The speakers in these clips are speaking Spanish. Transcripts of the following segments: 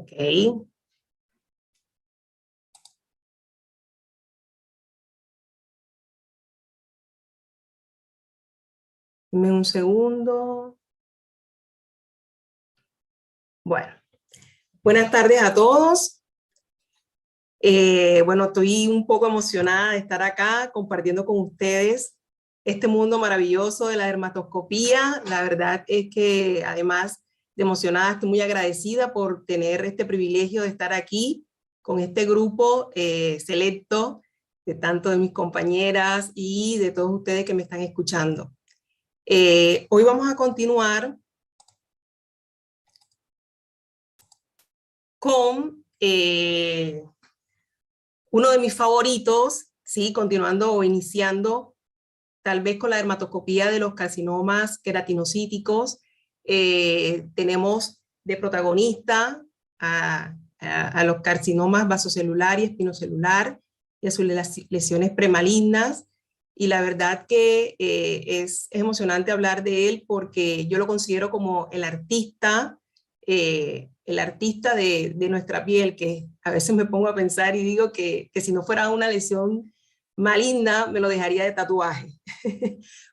Ok. Dame un segundo. Bueno, buenas tardes a todos. Bueno, estoy un poco emocionada de estar acá compartiendo con ustedes este mundo maravilloso de la dermatoscopía. La verdad es que además de emocionada, estoy muy agradecida por tener este privilegio de estar aquí con este grupo selecto de tanto de mis compañeras y de todos ustedes que me están escuchando. Hoy vamos a continuar con uno de mis favoritos, ¿sí? Continuando o iniciando tal vez con la dermatoscopía de los carcinomas queratinocíticos. Tenemos de protagonista a los carcinomas vasocelular y espinocelular y a sus lesiones premalignas. Y la verdad que es emocionante hablar de él porque yo lo considero como el artista de nuestra piel, que a veces me pongo a pensar y digo que si no fuera una lesión maligna, me lo dejaría de tatuaje,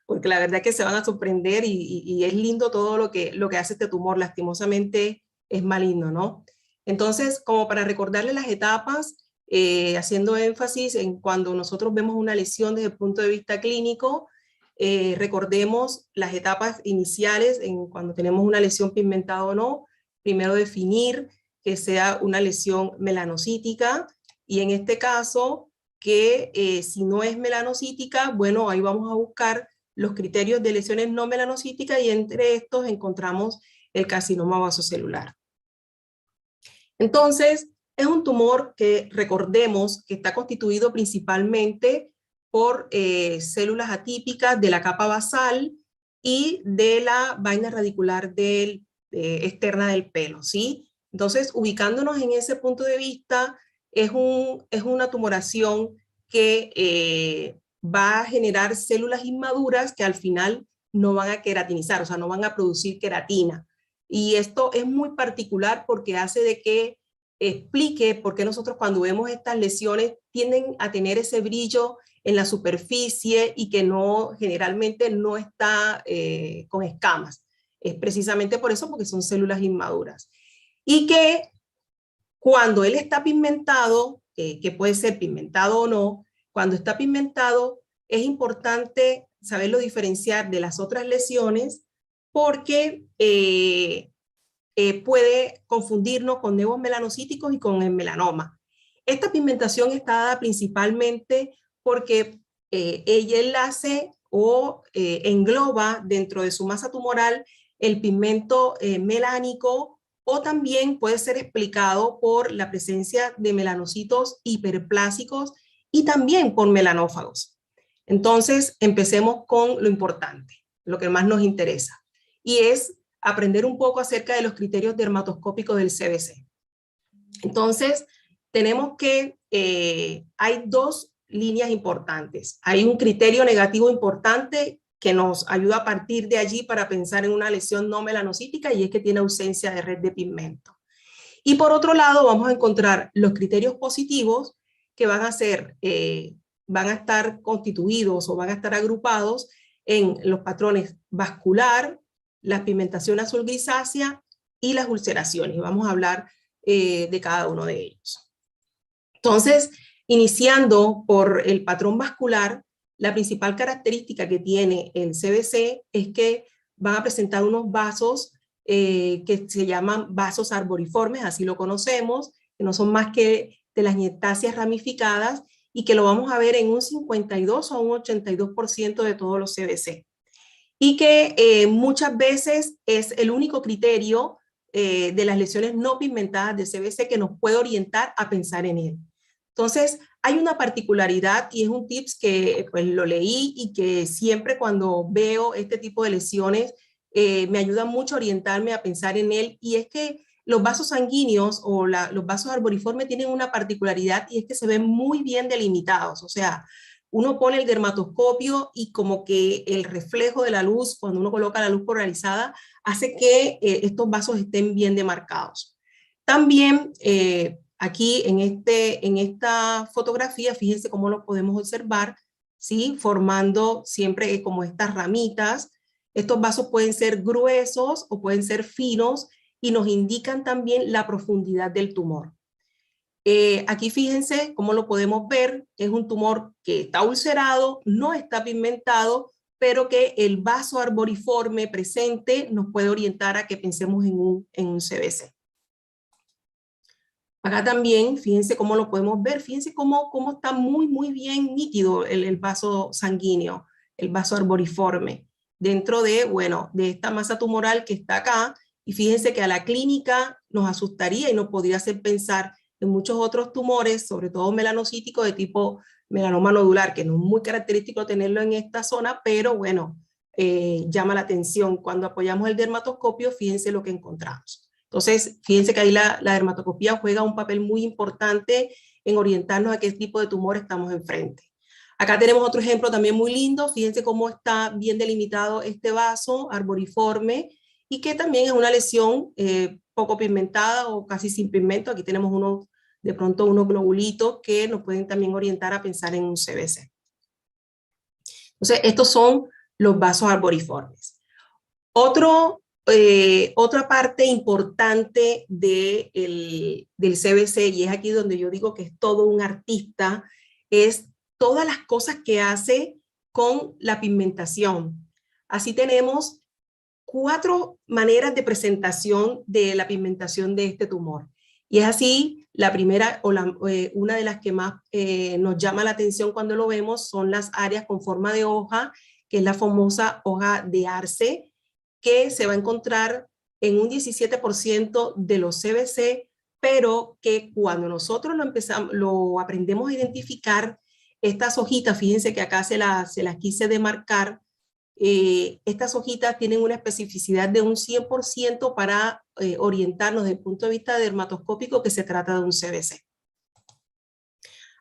porque la verdad es que se van a sorprender y es lindo todo lo que hace este tumor, lastimosamente es maligno, ¿no? Entonces, como para recordarle las etapas, haciendo énfasis en cuando nosotros vemos una lesión desde el punto de vista clínico, recordemos las etapas iniciales en cuando tenemos una lesión pigmentada o no. Primero definir que sea una lesión melanocítica y en este caso que si no es melanocítica, bueno, ahí vamos a buscar los criterios de lesiones no melanocíticas y entre estos encontramos el carcinoma vasocelular. Entonces, es un tumor que recordemos que está constituido principalmente por células atípicas de la capa basal y de la vaina radicular externa del pelo, ¿sí? Entonces, ubicándonos en ese punto de vista, es una tumoración que va a generar células inmaduras que al final no van a queratinizar, o sea, no van a producir queratina. Y esto es muy particular porque hace de que explique por qué nosotros cuando vemos estas lesiones tienden a tener ese brillo en la superficie y que no, generalmente no está con escamas. Es precisamente por eso, porque son células inmaduras. Y que cuando él está pigmentado, que puede ser pigmentado o no, cuando está pigmentado es importante saberlo diferenciar de las otras lesiones porque puede confundirnos con nevos melanocíticos y con el melanoma. Esta pigmentación está dada principalmente porque ella enlace o engloba dentro de su masa tumoral el pigmento melánico o también puede ser explicado por la presencia de melanocitos hiperplásicos y también por melanófagos. Entonces, empecemos con lo importante, lo que más nos interesa, y es aprender un poco acerca de los criterios dermatoscópicos del CBC. Entonces, tenemos que hay dos líneas importantes. Hay un criterio negativo importante que nos ayuda a partir de allí para pensar en una lesión no melanocítica y es que tiene ausencia de red de pigmento. Y por otro lado, vamos a encontrar los criterios positivos que van a estar constituidos o van a estar agrupados en los patrones vascular, la pigmentación azul grisácea y las ulceraciones. Vamos a hablar de cada uno de ellos. Entonces, iniciando por el patrón vascular, la principal característica que tiene el CBC es que van a presentar unos vasos que se llaman vasos arboriformes, así lo conocemos, que no son más que telangiectasias ramificadas y que lo vamos a ver en un 52 o un 82% de todos los CBC. Y que muchas veces es el único criterio de las lesiones no pigmentadas de CBC que nos puede orientar a pensar en él. Entonces, hay una particularidad y es un tips que pues lo leí y que siempre cuando veo este tipo de lesiones me ayuda mucho a orientarme a pensar en él, y es que los vasos sanguíneos o los vasos arboriformes tienen una particularidad y es que se ven muy bien delimitados, o sea, uno pone el dermatoscopio y como que el reflejo de la luz, cuando uno coloca la luz polarizada, hace que estos vasos estén bien demarcados. También aquí en esta fotografía, fíjense cómo lo podemos observar, ¿sí? Formando siempre como estas ramitas. Estos vasos pueden ser gruesos o pueden ser finos y nos indican también la profundidad del tumor. Aquí fíjense cómo lo podemos ver, es un tumor que está ulcerado, no está pigmentado, pero que el vaso arboriforme presente nos puede orientar a que pensemos en un CBC. Acá también, fíjense cómo lo podemos ver, fíjense cómo está muy bien nítido el vaso sanguíneo, el vaso arboriforme, dentro de, bueno, de esta masa tumoral que está acá, y fíjense que a la clínica nos asustaría y nos podría hacer pensar en muchos otros tumores, sobre todo melanocíticos de tipo melanoma nodular, que no es muy característico tenerlo en esta zona, pero bueno, llama la atención. Cuando apoyamos el dermatoscopio, fíjense lo que encontramos. Entonces, fíjense que ahí la dermatoscopía juega un papel muy importante en orientarnos a qué tipo de tumor estamos enfrente. Acá tenemos otro ejemplo también muy lindo, fíjense cómo está bien delimitado este vaso arboriforme y que también es una lesión poco pigmentada o casi sin pigmento. Aquí tenemos de pronto unos globulitos que nos pueden también orientar a pensar en un CBC. Entonces, estos son los vasos arboriformes. Otra parte importante del CBC, y es aquí donde yo digo que es todo un artista, es todas las cosas que hace con la pigmentación. Así tenemos 4 maneras de presentación de la pigmentación de este tumor. Y es así, la primera o una de las que más nos llama la atención cuando lo vemos son las áreas con forma de hoja, que es la famosa hoja de arce, que se va a encontrar en un 17% de los CBC, pero que cuando nosotros lo aprendemos a identificar, estas hojitas, fíjense que acá se las quise demarcar, estas hojitas tienen una especificidad de un 100% para orientarnos desde el punto de vista dermatoscópico que se trata de un CBC.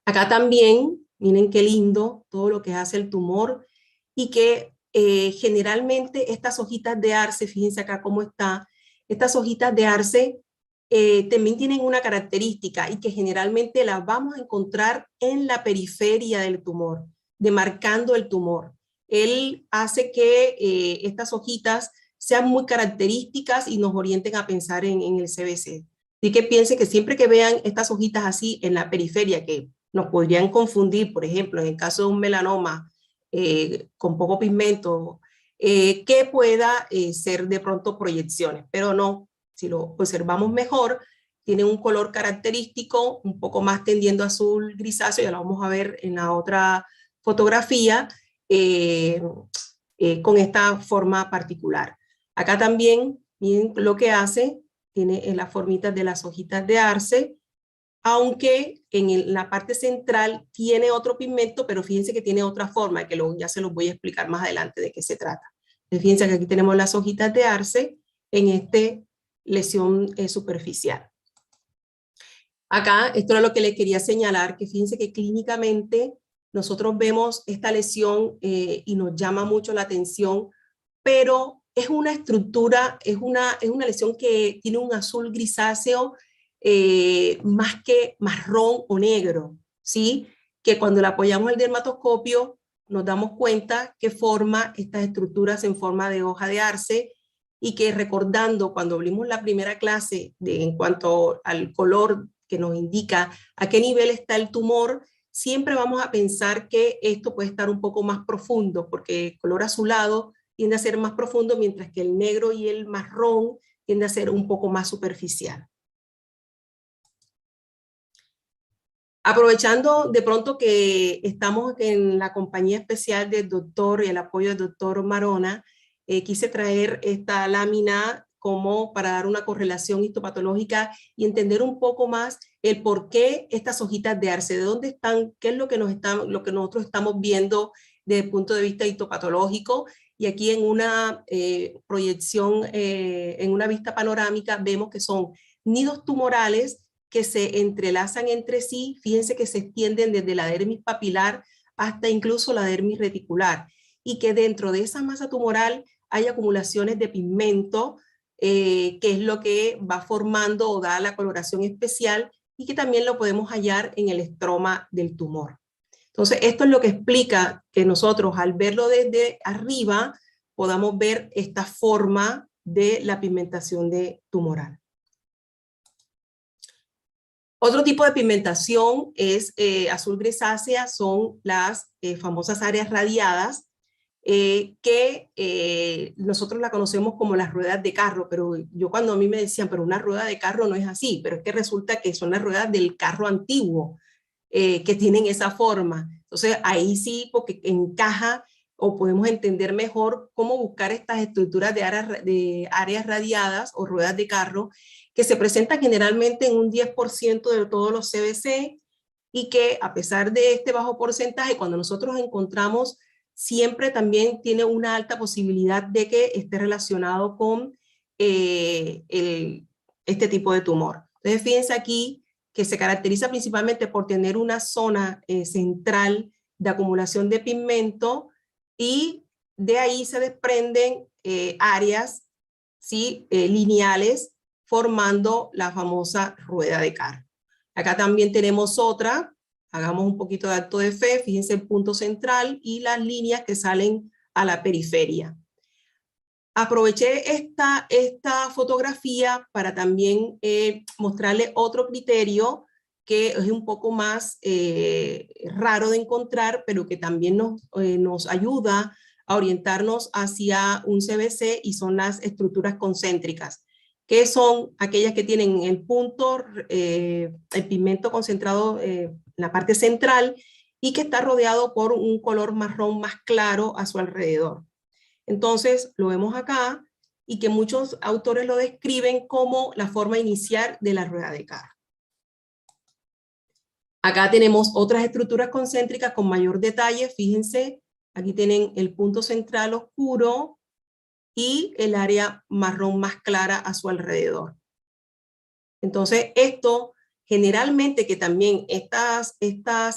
Acá también, miren qué lindo todo lo que hace el tumor y que generalmente estas hojitas de arce, fíjense acá cómo está, estas hojitas de arce también tienen una característica y que generalmente las vamos a encontrar en la periferia del tumor, demarcando el tumor. Él hace que estas hojitas sean muy características y nos orienten a pensar en el CBC. Así que piensen que siempre que vean estas hojitas así en la periferia, que nos podrían confundir, por ejemplo, en el caso de un melanoma con poco pigmento, que pueda ser de pronto proyecciones, pero no, si lo observamos mejor, tiene un color característico, un poco más tendiendo a azul grisáceo, ya lo vamos a ver en la otra fotografía, con esta forma particular. Acá también, miren lo que hace, tiene las formitas de las hojitas de arce, aunque en la parte central tiene otro pigmento, pero fíjense que tiene otra forma, que ya se los voy a explicar más adelante de qué se trata. Entonces, fíjense que aquí tenemos las hojitas de arce en esta lesión superficial. Acá, esto es lo que les quería señalar, que fíjense que clínicamente nosotros vemos esta lesión y nos llama mucho la atención, pero es una estructura, es una lesión que tiene un azul grisáceo más que marrón o negro, ¿sí? Que cuando la apoyamos el dermatoscopio nos damos cuenta que forma estas estructuras en forma de hoja de arce y que recordando cuando abrimos la primera clase en cuanto al color que nos indica a qué nivel está el tumor, siempre vamos a pensar que esto puede estar un poco más profundo porque el color azulado tiende a ser más profundo mientras que el negro y el marrón tiende a ser un poco más superficial. Aprovechando de pronto que estamos en la compañía especial del doctor y el apoyo del doctor Marona, quise traer esta lámina como para dar una correlación histopatológica y entender un poco más el por qué estas hojitas de arce, de dónde están, qué es lo que nosotros estamos viendo desde el punto de vista histopatológico. Y aquí en una proyección, en una vista panorámica, vemos que son nidos tumorales que se entrelazan entre sí, fíjense que se extienden desde la dermis papilar hasta incluso la dermis reticular, y que dentro de esa masa tumoral hay acumulaciones de pigmento que es lo que va formando o da la coloración especial y que también lo podemos hallar en el estroma del tumor. Entonces, esto es lo que explica que nosotros al verlo desde arriba podamos ver esta forma de la pigmentación tumoral. Otro tipo de pigmentación es azul grisácea, son las famosas áreas radiadas, que nosotros la conocemos como las ruedas de carro, pero yo cuando a mí me decían, pero una rueda de carro no es así, pero es que resulta que son las ruedas del carro antiguo, que tienen esa forma. Entonces ahí sí, porque encaja o podemos entender mejor cómo buscar estas estructuras de áreas radiadas o ruedas de carro, que se presentan generalmente en un 10% de todos los CBC y que a pesar de este bajo porcentaje, cuando nosotros encontramos, siempre también tiene una alta posibilidad de que esté relacionado con este tipo de tumor. Entonces fíjense aquí que se caracteriza principalmente por tener una zona central de acumulación de pigmento y de ahí se desprenden áreas, ¿sí? Lineales formando la famosa rueda de carro. Acá también tenemos otra, hagamos un poquito de acto de fe, fíjense el punto central y las líneas que salen a la periferia. Aproveché esta fotografía para también mostrarle otro criterio que es un poco más raro de encontrar, pero que también nos ayuda a orientarnos hacia un CBC y son las estructuras concéntricas, que son aquellas que tienen el punto, el pigmento concentrado en la parte central y que está rodeado por un color marrón más claro a su alrededor. Entonces, lo vemos acá y que muchos autores lo describen como la forma inicial de la rueda de carro. Acá tenemos otras estructuras concéntricas con mayor detalle. Fíjense, aquí tienen el punto central oscuro y el área marrón más clara a su alrededor. Entonces, esto generalmente que también estas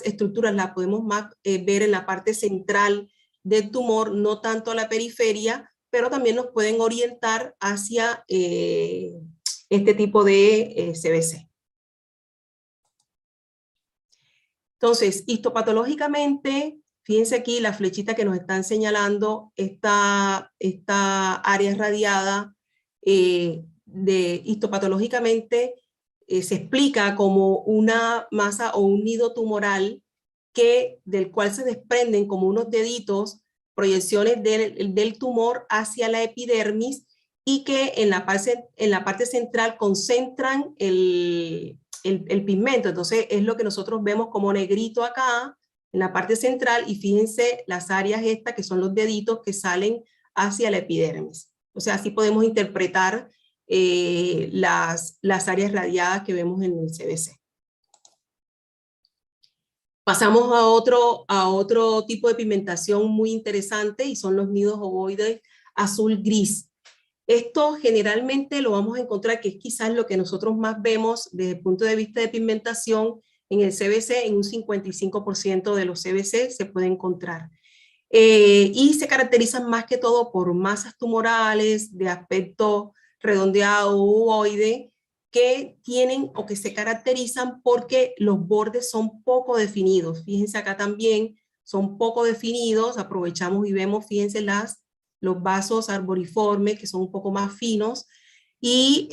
estructuras las podemos más, ver en la parte central del tumor, no tanto a la periferia, pero también nos pueden orientar hacia este tipo de CBC. Entonces, histopatológicamente, fíjense aquí la flechita que nos están señalando esta área radiada histopatológicamente se explica como una masa o un nido tumoral del cual se desprenden como unos deditos, proyecciones del tumor hacia la epidermis y que en la parte central concentran el pigmento. Entonces es lo que nosotros vemos como negrito acá en la parte central y fíjense las áreas estas que son los deditos que salen hacia la epidermis. O sea, así podemos interpretar las áreas radiadas que vemos en el CBC. Pasamos a otro tipo de pigmentación muy interesante y son los nidos ovoides azul-gris. Esto generalmente lo vamos a encontrar, que es quizás lo que nosotros más vemos desde el punto de vista de pigmentación en el CBC, en un 55% de los CBC se puede encontrar. Y se caracterizan más que todo por masas tumorales de aspecto redondeado u ovoide, que tienen o que se caracterizan porque los bordes son poco definidos. Fíjense acá también, son poco definidos, aprovechamos y vemos, fíjense los vasos arboriformes que son un poco más finos y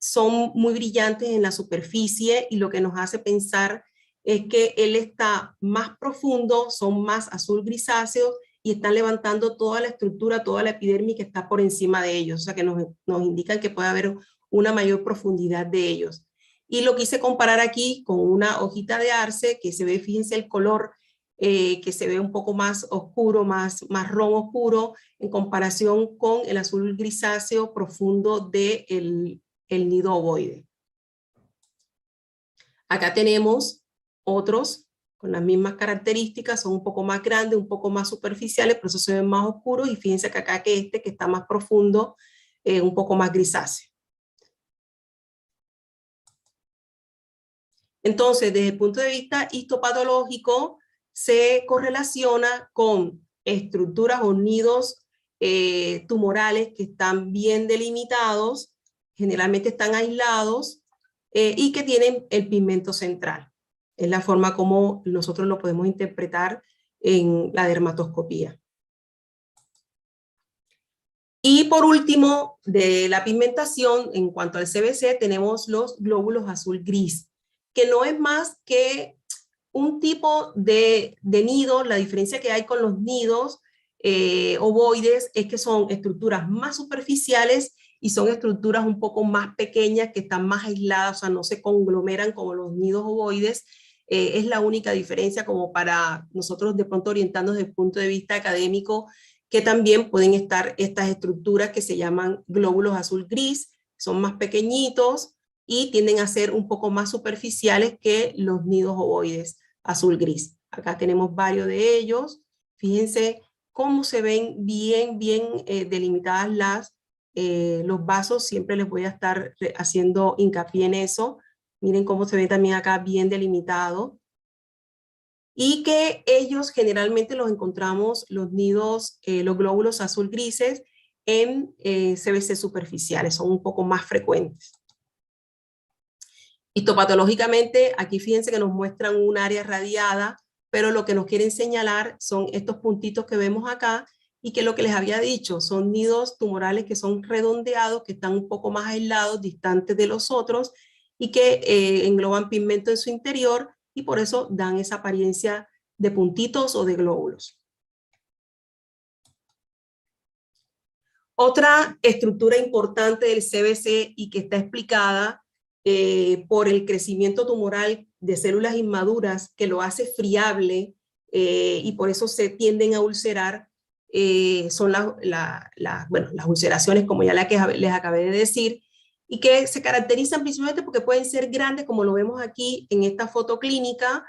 son muy brillantes en la superficie y lo que nos hace pensar es que él está más profundo, son más azul grisáceos y están levantando toda la estructura, toda la epidermis que está por encima de ellos, o sea que nos indican que puede haber una mayor profundidad de ellos. Y lo quise comparar aquí con una hojita de arce que se ve, fíjense el color que se ve un poco más oscuro, más marrón oscuro, en comparación con el azul grisáceo profundo del nido ovoide. Acá tenemos otros con las mismas características, son un poco más grandes, un poco más superficiales, por eso se ven más oscuros, y fíjense que acá que está más profundo, un poco más grisáceo. Entonces, desde el punto de vista histopatológico, se correlaciona con estructuras o nidos tumorales que están bien delimitados, generalmente están aislados y que tienen el pigmento central. Es la forma como nosotros lo podemos interpretar en la dermatoscopía. Y por último, de la pigmentación, en cuanto al CBC, tenemos los glóbulos azul-gris, que no es más que un tipo de nido. La diferencia que hay con los nidos ovoides es que son estructuras más superficiales y son estructuras un poco más pequeñas que están más aisladas, o sea, no se conglomeran como los nidos ovoides. Es la única diferencia como para nosotros de pronto orientarnos desde el punto de vista académico, que también pueden estar estas estructuras que se llaman glóbulos azul-gris, son más pequeñitos y tienden a ser un poco más superficiales que los nidos ovoides azul-gris. Acá tenemos varios de ellos. Fíjense cómo se ven bien delimitadas los vasos. Siempre les voy a estar haciendo hincapié en eso. Miren cómo se ve también acá bien delimitado. Y que ellos generalmente los encontramos, los nidos, los glóbulos azul grises, en CBC superficiales, son un poco más frecuentes. Histopatológicamente, aquí fíjense que nos muestran un área radiada, pero lo que nos quieren señalar son estos puntitos que vemos acá, y que lo que les había dicho, son nidos tumorales que son redondeados, que están un poco más aislados, distantes de los otros, y que engloban pigmento en su interior, y por eso dan esa apariencia de puntitos o de glóbulos. Otra estructura importante del CBC y que está explicada por el crecimiento tumoral de células inmaduras que lo hace friable y por eso se tienden a ulcerar, son las ulceraciones, como ya les acabé de decir, y que se caracterizan principalmente porque pueden ser grandes, como lo vemos aquí en esta foto clínica,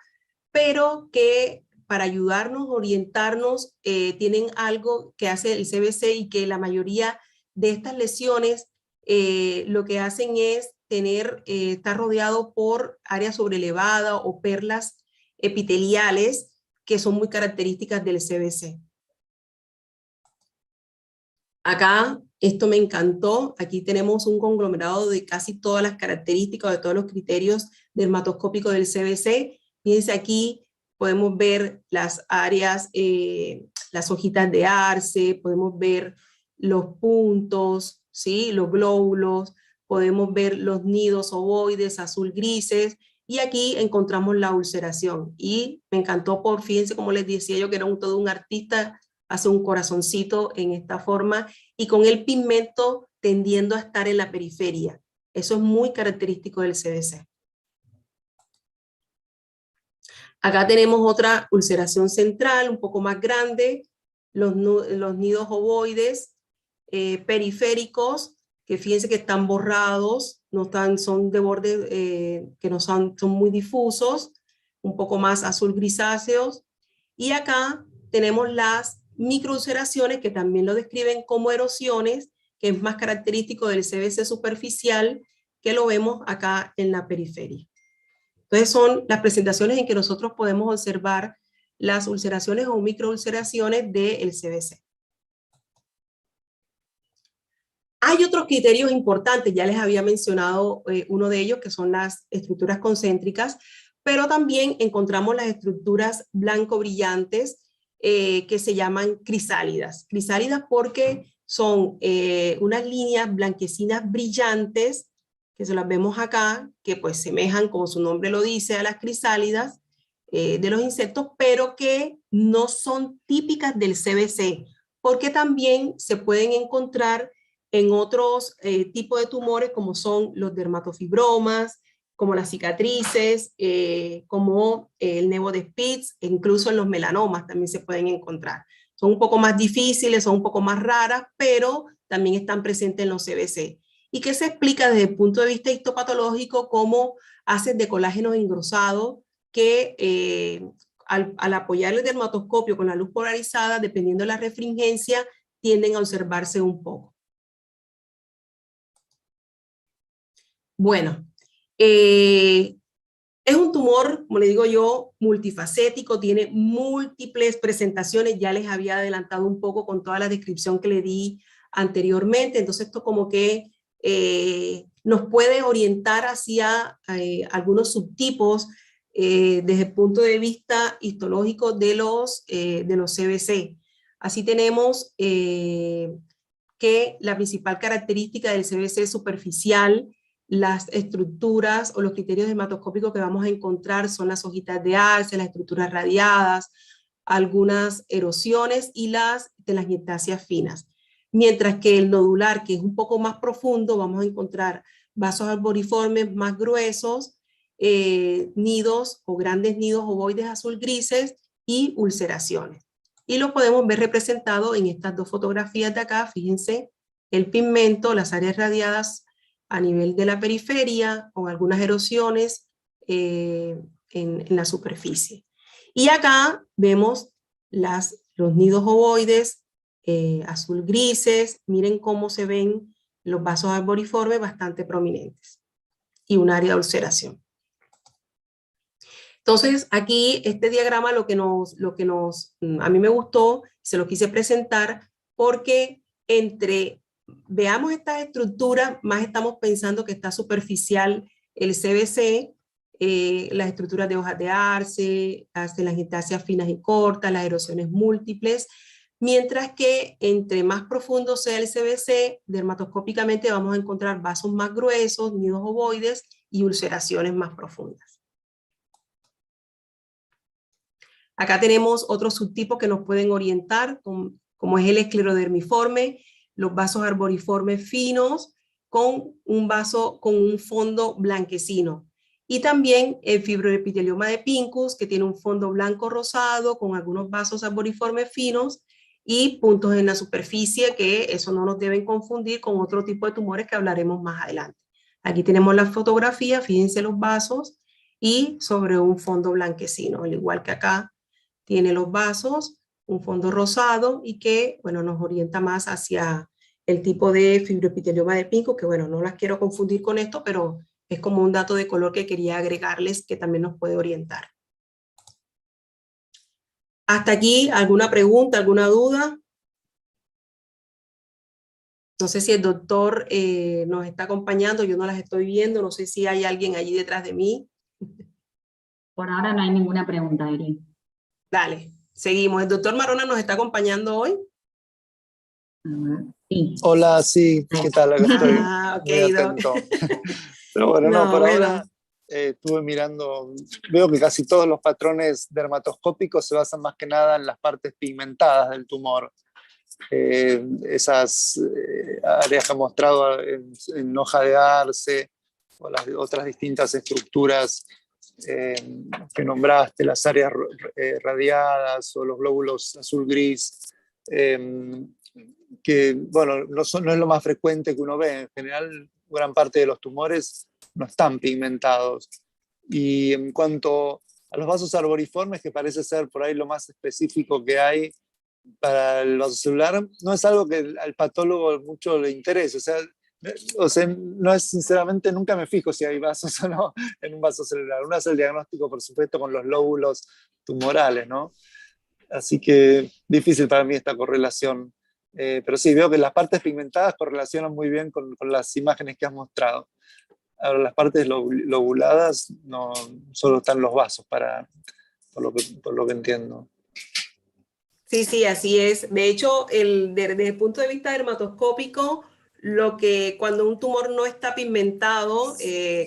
pero que para ayudarnos, orientarnos, tienen algo que hace el CBC, y que la mayoría de estas lesiones lo que hacen es estar rodeado por áreas sobrelevadas o perlas epiteliales que son muy características del CBC. Acá, esto me encantó, aquí tenemos un conglomerado de casi todas las características, de todos los criterios dermatoscópicos del CBC. Fíjense aquí, podemos ver las áreas, las hojitas de arce, podemos ver los puntos, ¿sí? Los glóbulos, podemos ver los nidos ovoides azul grises, y aquí encontramos la ulceración. Y me encantó fíjense como les decía yo, que era todo un artista, hace un corazoncito en esta forma, y con el pigmento tendiendo a estar en la periferia. Eso es muy característico del CBC. Acá tenemos otra ulceración central, un poco más grande, los nidos ovoides periféricos, que fíjense que están borrados, son de borde que no son muy difusos, un poco más azul grisáceos. Y acá tenemos las microulceraciones, que también lo describen como erosiones, que es más característico del CBC superficial, que lo vemos acá en la periferia. Entonces son las presentaciones en que nosotros podemos observar las ulceraciones o microulceraciones del CBC. Hay otros criterios importantes, ya les había mencionado uno de ellos, que son las estructuras concéntricas, pero también encontramos las estructuras blanco brillantes que se llaman crisálidas. Crisálidas porque son unas líneas blanquecinas brillantes, que se las vemos acá, que pues semejan, como su nombre lo dice, a las crisálidas de los insectos, pero que no son típicas del CBC, porque también se pueden encontrar en otros tipos de tumores, como son los dermatofibromas, como las cicatrices, como el nevo de Spitz, e incluso en los melanomas también se pueden encontrar. Son un poco más difíciles, son un poco más raras, pero también están presentes en los CBC. ¿Y qué se explica desde el punto de vista histopatológico? Como haces de colágeno engrosado que al apoyar el dermatoscopio con la luz polarizada, dependiendo de la refringencia, tienden a observarse un poco. Bueno, Es un tumor, como le digo yo, multifacético, tiene múltiples presentaciones, ya les había adelantado un poco con toda la descripción que le di anteriormente, entonces esto como que nos puede orientar hacia algunos subtipos desde el punto de vista histológico de los CBC. Así tenemos que la principal característica del CBC superficial, las estructuras o los criterios hematoscópicos que vamos a encontrar son las hojitas de arce, las estructuras radiadas, algunas erosiones y las telangiectasias finas. Mientras que el nodular, que es un poco más profundo, vamos a encontrar vasos arboriformes más gruesos, nidos o grandes nidos ovoides azul grises y ulceraciones. Y lo podemos ver representado en estas dos fotografías de acá. Fíjense el pigmento, las áreas radiadas a nivel de la periferia, con algunas erosiones en la superficie. Y acá vemos los nidos ovoides azul grises. Miren cómo se ven los vasos arboriformes bastante prominentes y un área de ulceración. Entonces, aquí este diagrama a mí me gustó, se lo quise presentar porque veamos estas estructuras, más estamos pensando que está superficial el CBC, las estructuras de hojas de arce, las telangiectasias finas y cortas, las erosiones múltiples, mientras que entre más profundo sea el CBC, dermatoscópicamente vamos a encontrar vasos más gruesos, nidos ovoides y ulceraciones más profundas. Acá tenemos otros subtipos que nos pueden orientar, como es el esclerodermiforme, los vasos arboriformes finos, con un fondo blanquecino. Y también el fibroepitelioma de Pincus, que tiene un fondo blanco rosado, con algunos vasos arboriformes finos, y puntos en la superficie, que eso no nos deben confundir con otro tipo de tumores que hablaremos más adelante. Aquí tenemos la fotografía, fíjense los vasos, y sobre un fondo blanquecino, al igual que acá tiene los vasos, un fondo rosado y que, bueno, nos orienta más hacia el tipo de fibroepitelioma de Pincus, que bueno, no las quiero confundir con esto, pero es como un dato de color que quería agregarles que también nos puede orientar. Hasta aquí, ¿alguna pregunta, alguna duda? No sé si el doctor nos está acompañando, yo no las estoy viendo, no sé si hay alguien allí detrás de mí. Por ahora no hay ninguna pregunta, Eri. Dale, seguimos. ¿El doctor Marona nos está acompañando hoy? Sí. Hola, sí, ¿qué tal? Acá estoy Ok, muy atento. Pero bueno, no, por ahora estuve mirando, veo que casi todos los patrones dermatoscópicos se basan más que nada en las partes pigmentadas del tumor. Esas áreas que ha mostrado en hoja de arce o las otras distintas estructuras que nombraste, las áreas radiadas o los glóbulos azul-gris, que bueno, no es lo más frecuente que uno ve. En general, gran parte de los tumores no están pigmentados. Y en cuanto a los vasos arboriformes, que parece ser por ahí lo más específico que hay para el vaso celular, no es algo que al patólogo mucho le interese. O sea, no es, sinceramente, nunca me fijo si hay vasos o no en un vaso celular. Uno hace el diagnóstico, por supuesto, con los lóbulos tumorales, ¿no? Así que difícil para mí esta correlación. Pero sí, veo que las partes pigmentadas correlacionan muy bien con las imágenes que has mostrado. Ahora, las partes lobuladas, no, solo están los vasos, por lo que entiendo. Sí, sí, así es. De hecho, desde el punto de vista dermatoscópico, cuando un tumor no está pigmentado,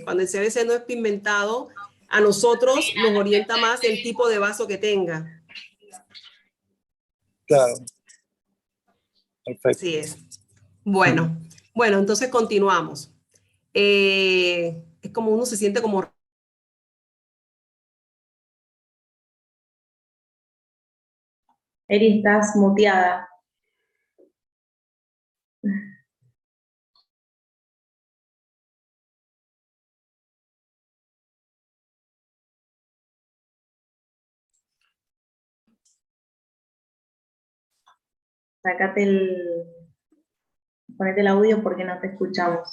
cuando el CBC no es pigmentado, a nosotros nos orienta más el tipo de vaso que tenga. Claro. Perfecto. Así es. Bueno, entonces continuamos. Es como uno se siente como... Eri, estás muteada. Ponete el audio porque no te escuchamos.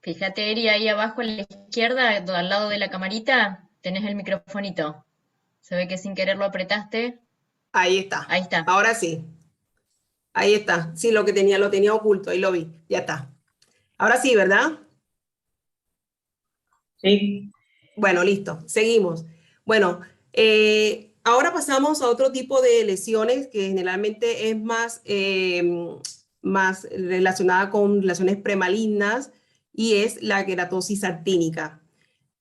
Fíjate, Eri, ahí abajo a la izquierda, al lado de la camarita, tenés el microfonito. Se ve que sin querer lo apretaste. Ahí está. Ahí está. Ahora sí. Ahí está. Sí, lo tenía oculto, ahí lo vi. Ya está. Ahora sí, ¿verdad? Sí. Bueno, listo. Seguimos. Bueno, ahora pasamos a otro tipo de lesiones que generalmente es más relacionada con lesiones premalignas y es la queratosis actínica.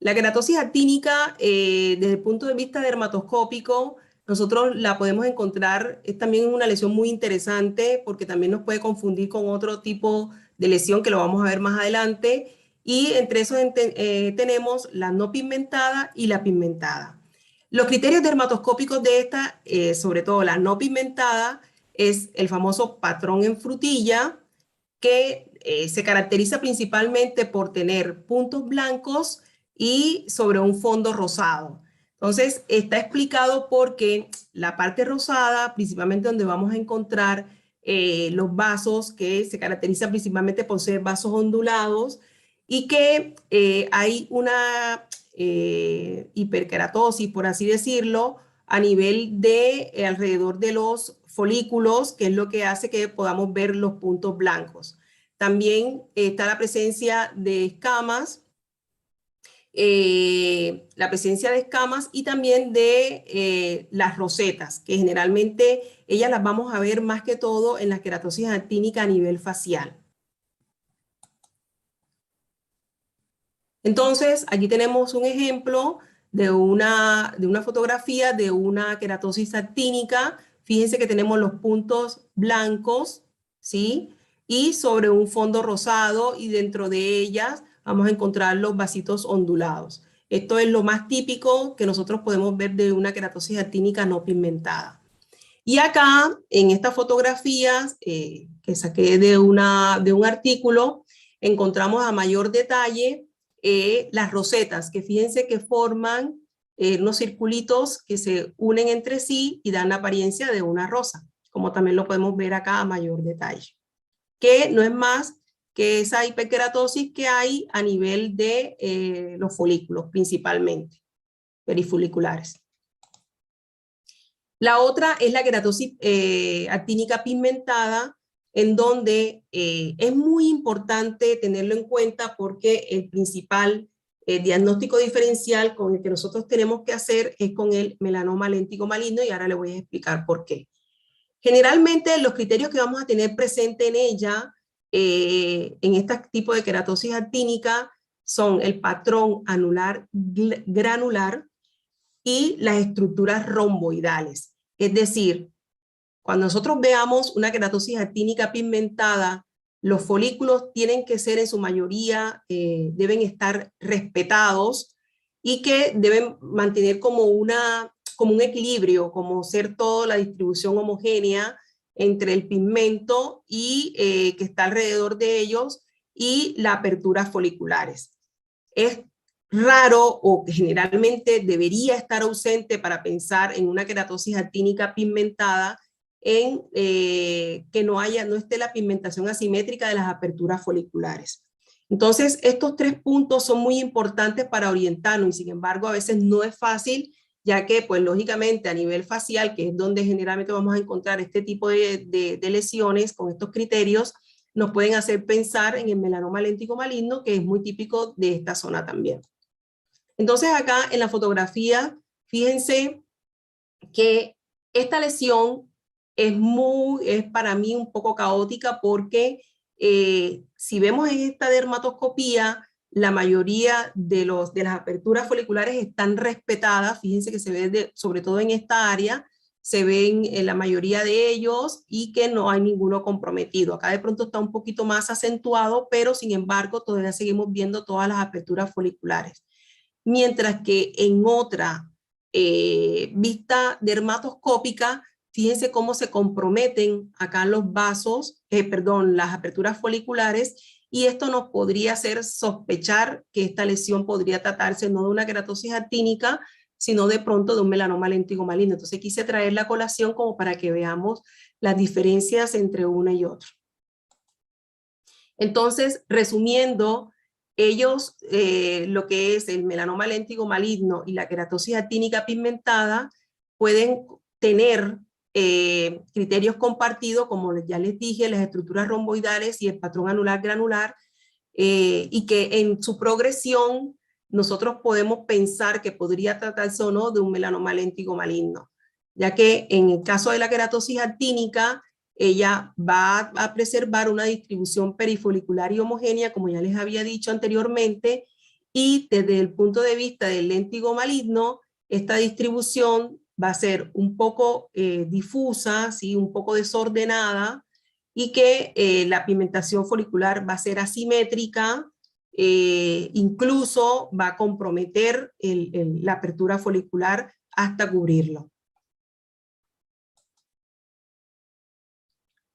La queratosis actínica, desde el punto de vista dermatoscópico, nosotros la podemos encontrar, es también una lesión muy interesante porque también nos puede confundir con otro tipo de lesión que lo vamos a ver más adelante. Y entre esos tenemos la no pigmentada y la pigmentada. Los criterios dermatoscópicos de esta, sobre todo la no pigmentada, es el famoso patrón en frutilla, que se caracteriza principalmente por tener puntos blancos y sobre un fondo rosado. Entonces, está explicado porque la parte rosada, principalmente donde vamos a encontrar los vasos, que se caracterizan principalmente por ser vasos ondulados, y que hay una hiperkeratosis, por así decirlo, a nivel de alrededor de los folículos, que es lo que hace que podamos ver los puntos blancos. También está la presencia de escamas, y también de las rosetas, que generalmente ellas las vamos a ver más que todo en la queratosis actínica a nivel facial. Entonces, aquí tenemos un ejemplo de una fotografía de una queratosis actínica. Fíjense que tenemos los puntos blancos, ¿sí? Y sobre un fondo rosado, y dentro de ellas vamos a encontrar los vasitos ondulados. Esto es lo más típico que nosotros podemos ver de una queratosis actínica no pigmentada. Y acá, en estas fotografías que saqué de un artículo, encontramos a mayor detalle las rosetas, que fíjense que forman unos circulitos que se unen entre sí y dan la apariencia de una rosa, como también lo podemos ver acá a mayor detalle, que no es más que esa hiperkeratosis que hay a nivel de los folículos, principalmente, perifoliculares. La otra es la queratosis actínica pigmentada, en donde es muy importante tenerlo en cuenta porque el principal diagnóstico diferencial con el que nosotros tenemos que hacer es con el melanoma léntico maligno, y ahora le voy a explicar por qué. Generalmente los criterios que vamos a tener presente en ella, en este tipo de queratosis actínica, son el patrón anular granular y las estructuras romboidales. Es decir, cuando nosotros veamos una queratosis actínica pigmentada, los folículos tienen que ser en su mayoría, deben estar respetados y que deben mantener como un equilibrio, como ser toda la distribución homogénea entre el pigmento y que está alrededor de ellos y la apertura foliculares. Es raro, o generalmente debería estar ausente para pensar en una queratosis actínica pigmentada, en que no esté la pigmentación asimétrica de las aperturas foliculares. Entonces, estos 3 puntos son muy importantes para orientarnos, y sin embargo a veces no es fácil, ya que pues lógicamente a nivel facial, que es donde generalmente vamos a encontrar este tipo de lesiones con estos criterios, nos pueden hacer pensar en el melanoma léntico maligno, que es muy típico de esta zona también. Entonces acá en la fotografía, fíjense que esta lesión es para mí un poco caótica, porque si vemos en esta dermatoscopía, la mayoría de las aperturas foliculares están respetadas. Fíjense que se ve sobre todo en esta área, se ven en la mayoría de ellos, y que no hay ninguno comprometido. Acá de pronto está un poquito más acentuado, pero sin embargo todavía seguimos viendo todas las aperturas foliculares. Mientras que en otra vista dermatoscópica, fíjense cómo se comprometen acá los vasos, las aperturas foliculares, y esto nos podría hacer sospechar que esta lesión podría tratarse no de una queratosis actínica, sino de pronto de un melanoma léntico maligno. Entonces quise traer la colación como para que veamos las diferencias entre una y otra. Entonces, resumiendo, ellos, lo que es el melanoma léntigo maligno y la queratosis actínica pigmentada, pueden tener criterios compartidos, como ya les dije, las estructuras romboidales y el patrón anular granular, y que en su progresión nosotros podemos pensar que podría tratarse o no de un melanoma léntigo maligno, ya que en el caso de la queratosis actínica, ella va a preservar una distribución perifolicular y homogénea, como ya les había dicho anteriormente, y desde el punto de vista del léntigo maligno, esta distribución va a ser un poco difusa, ¿sí? Un poco desordenada, y que la pigmentación folicular va a ser asimétrica, incluso va a comprometer la apertura folicular hasta cubrirlo.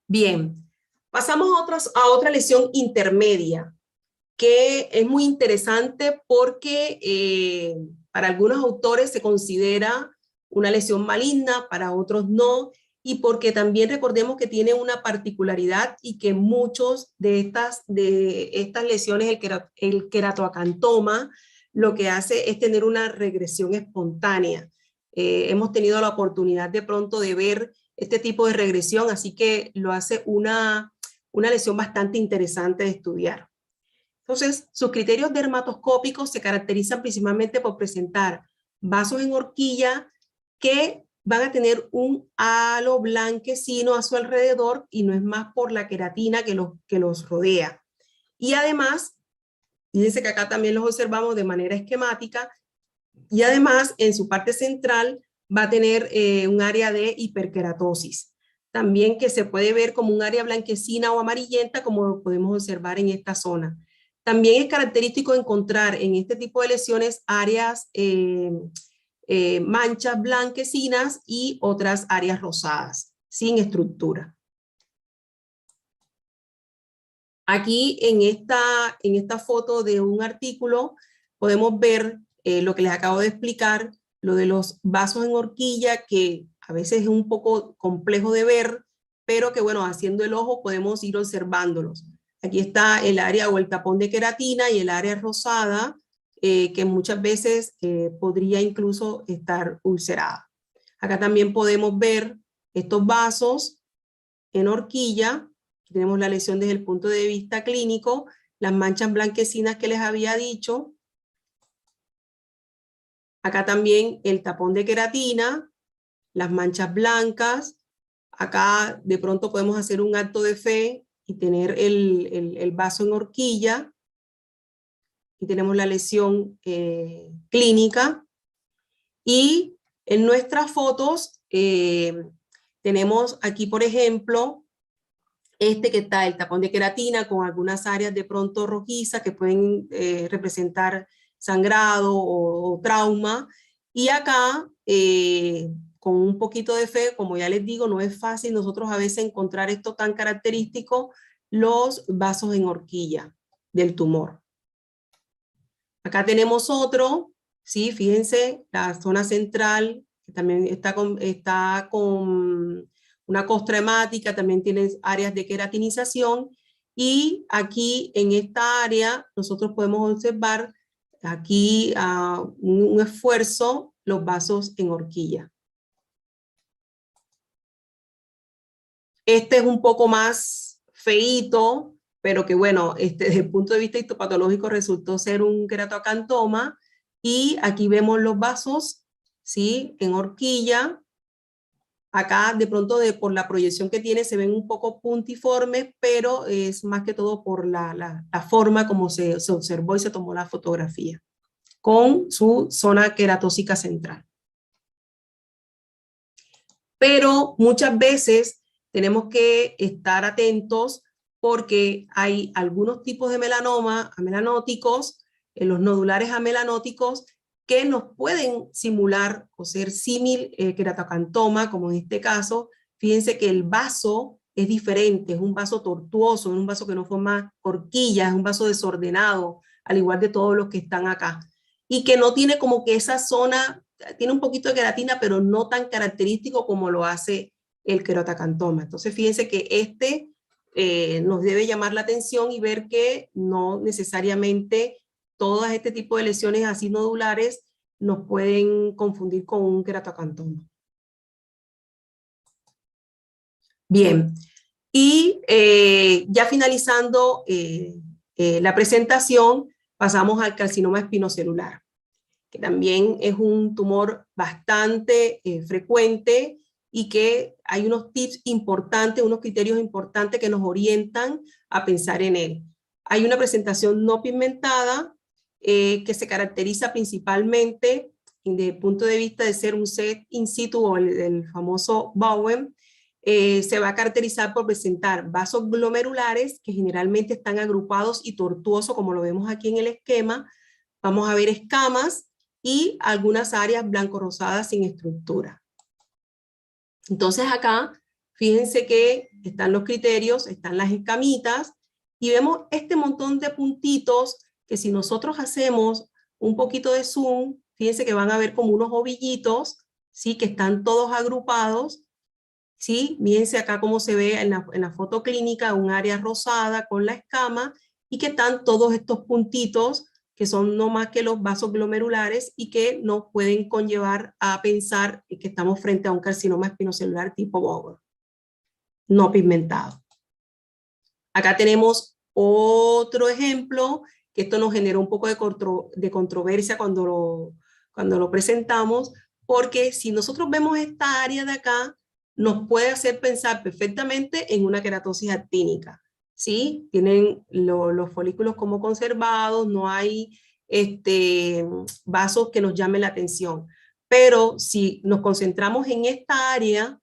Bien, pasamos a otra lesión intermedia, que es muy interesante porque para algunos autores se considera una lesión maligna, para otros no, y porque también recordemos que tiene una particularidad y que muchos de estas lesiones, el queratoacantoma, lo que hace es tener una regresión espontánea. Hemos tenido la oportunidad de pronto de ver este tipo de regresión, así que lo hace una lesión bastante interesante de estudiar. Entonces, sus criterios dermatoscópicos se caracterizan principalmente por presentar vasos en horquilla que van a tener un halo blanquecino a su alrededor y no es más por la queratina que los rodea. Y además, fíjense que acá también los observamos de manera esquemática, y además en su parte central va a tener un área de hiperkeratosis, también que se puede ver como un área blanquecina o amarillenta, como lo podemos observar en esta zona. También es característico encontrar en este tipo de lesiones áreas, manchas blanquecinas y otras áreas rosadas, sin estructura. Aquí en esta foto de un artículo podemos ver lo que les acabo de explicar, lo de los vasos en horquilla, que a veces es un poco complejo de ver, pero que bueno, haciendo el ojo podemos ir observándolos. Aquí está el área o el tapón de queratina y el área rosada, que muchas veces podría incluso estar ulcerada. Acá también podemos ver estos vasos en horquilla. Tenemos la lesión desde el punto de vista clínico, las manchas blanquecinas que les había dicho. Acá también el tapón de queratina, las manchas blancas. Acá de pronto podemos hacer un acto de fe y tener el vaso en horquilla. Y tenemos la lesión clínica. Y en nuestras fotos tenemos aquí, por ejemplo, que está el tapón de queratina con algunas áreas de pronto rojizas que pueden representar sangrado o trauma. Y acá, con un poquito de fe, como ya les digo, no es fácil nosotros a veces encontrar esto tan característico, los vasos en horquilla del tumor. Acá tenemos otro, ¿sí? Fíjense, la zona central, que también está con una costra hemática, también tiene áreas de queratinización, y aquí en esta área nosotros podemos observar aquí un esfuerzo, los vasos en horquilla. Este es un poco más feíto, pero que bueno, desde el punto de vista histopatológico resultó ser un queratoacantoma, y aquí vemos los vasos, ¿sí? En horquilla. Acá de pronto por la proyección que tiene se ven un poco puntiformes, pero es más que todo por la forma como se observó y se tomó la fotografía, con su zona queratósica central. Pero muchas veces tenemos que estar atentos porque hay algunos tipos de melanoma amelanóticos, los nodulares amelanóticos, que nos pueden simular o ser símil queratoacantoma, como en este caso. Fíjense que el vaso es diferente, es un vaso tortuoso, es un vaso que no forma horquillas, es un vaso desordenado, al igual de todos los que están acá. Y que no tiene como que esa zona, tiene un poquito de queratina, pero no tan característico como lo hace el queratoacantoma. Entonces fíjense que nos debe llamar la atención y ver que no necesariamente todas este tipo de lesiones así nodulares nos pueden confundir con un queratoacantoma. Bien, y ya finalizando la presentación, pasamos al carcinoma espinocelular, que también es un tumor bastante frecuente y que hay unos tips importantes, unos criterios importantes que nos orientan a pensar en él. Hay una presentación no pigmentada que se caracteriza principalmente desde el punto de vista de ser un set in situ o el famoso Bowen. Se va a caracterizar por presentar vasos glomerulares que generalmente están agrupados y tortuosos, como lo vemos aquí en el esquema. Vamos a ver escamas y algunas áreas blanco-rosadas sin estructura. Entonces acá, fíjense que están los criterios, están las escamitas, y vemos este montón de puntitos que si nosotros hacemos un poquito de zoom, fíjense que van a ver como unos ovillitos, ¿sí? Que están todos agrupados, ¿sí? Mírense acá cómo se ve en la foto clínica, un área rosada con la escama, y que están todos estos puntitos que son no más que los vasos glomerulares y que nos pueden conllevar a pensar que estamos frente a un carcinoma espinocelular tipo Bowen, no pigmentado. Acá tenemos otro ejemplo, que esto nos generó un poco de controversia cuando lo presentamos, porque si nosotros vemos esta área de acá, nos puede hacer pensar perfectamente en una queratosis actínica. ¿Sí? Tienen los folículos como conservados, no hay vasos que nos llamen la atención. Pero si nos concentramos en esta área,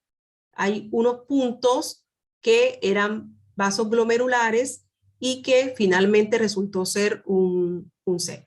hay unos puntos que eran vasos glomerulares y que finalmente resultó ser un SEC.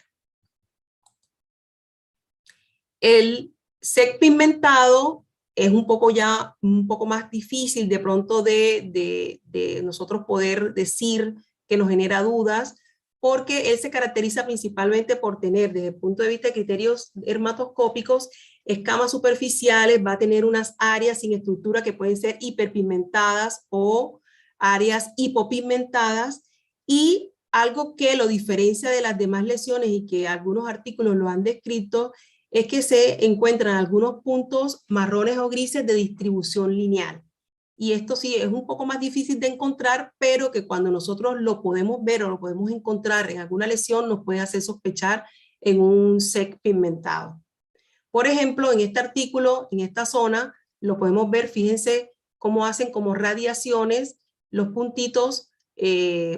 El SEC pigmentado es un poco más difícil de pronto de nosotros poder decir, que nos genera dudas, porque él se caracteriza principalmente por tener, desde el punto de vista de criterios dermatoscópicos, escamas superficiales, va a tener unas áreas sin estructura que pueden ser hiperpigmentadas o áreas hipopigmentadas, y algo que lo diferencia de las demás lesiones y que algunos artículos lo han descrito, es que se encuentran algunos puntos marrones o grises de distribución lineal. Y esto sí es un poco más difícil de encontrar, pero que cuando nosotros lo podemos ver o lo podemos encontrar en alguna lesión, nos puede hacer sospechar en un SEC pigmentado. Por ejemplo, en este artículo, en esta zona, lo podemos ver, fíjense cómo hacen como radiaciones los puntitos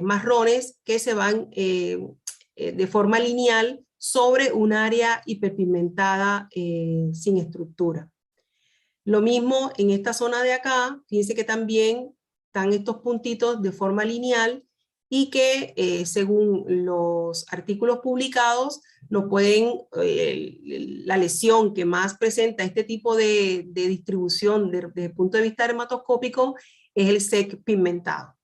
marrones que se van de forma lineal sobre un área hiperpigmentada sin estructura. Lo mismo en esta zona de acá, fíjense que también están estos puntitos de forma lineal y que según los artículos publicados, nos pueden, la lesión que más presenta este tipo de distribución desde el punto de vista dermatoscópico es el SEC pigmentado.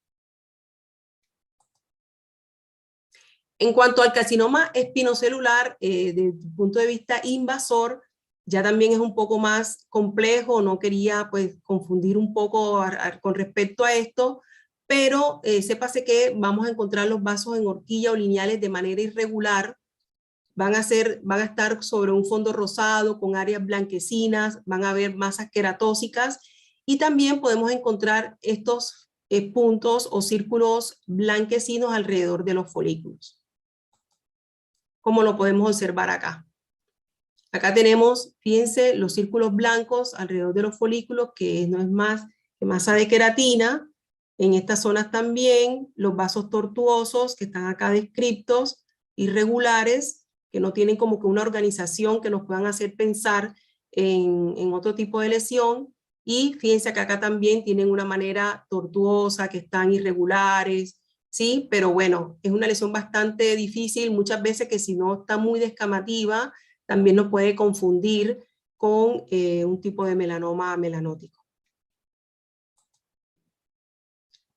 En cuanto al carcinoma espinocelular, desde el punto de vista invasor, ya también es un poco más complejo, no quería pues confundir un poco con respecto a esto, pero sépase que vamos a encontrar los vasos en horquilla o lineales de manera irregular, van a estar sobre un fondo rosado con áreas blanquecinas, van a haber masas queratósicas, y también podemos encontrar estos puntos o círculos blanquecinos alrededor de los folículos, como lo podemos observar acá. Acá tenemos, fíjense, los círculos blancos alrededor de los folículos, que no es más que masa de queratina. En estas zonas también los vasos tortuosos, que están acá descritos, irregulares, que no tienen como que una organización que nos puedan hacer pensar en otro tipo de lesión. Y fíjense que acá también tienen una manera tortuosa, que están irregulares, ¿sí? Pero bueno, es una lesión bastante difícil, muchas veces que si no está muy descamativa, también nos puede confundir con un tipo de melanoma melanótico.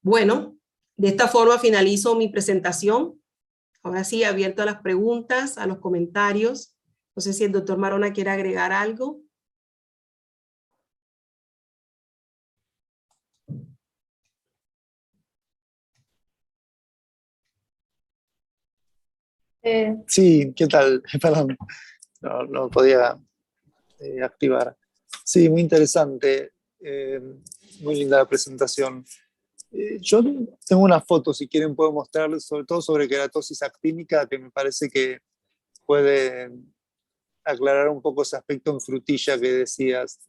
Bueno, de esta forma finalizo mi presentación. Ahora sí, abierto a las preguntas, a los comentarios. No sé si el doctor Marona quiere agregar algo. Sí, ¿qué tal? Perdón, no podía activar. Sí, muy interesante, muy linda la presentación. Yo tengo una foto, si quieren puedo mostrarles, sobre todo sobre queratosis actínica, que me parece que puede aclarar un poco ese aspecto en frutilla que decías,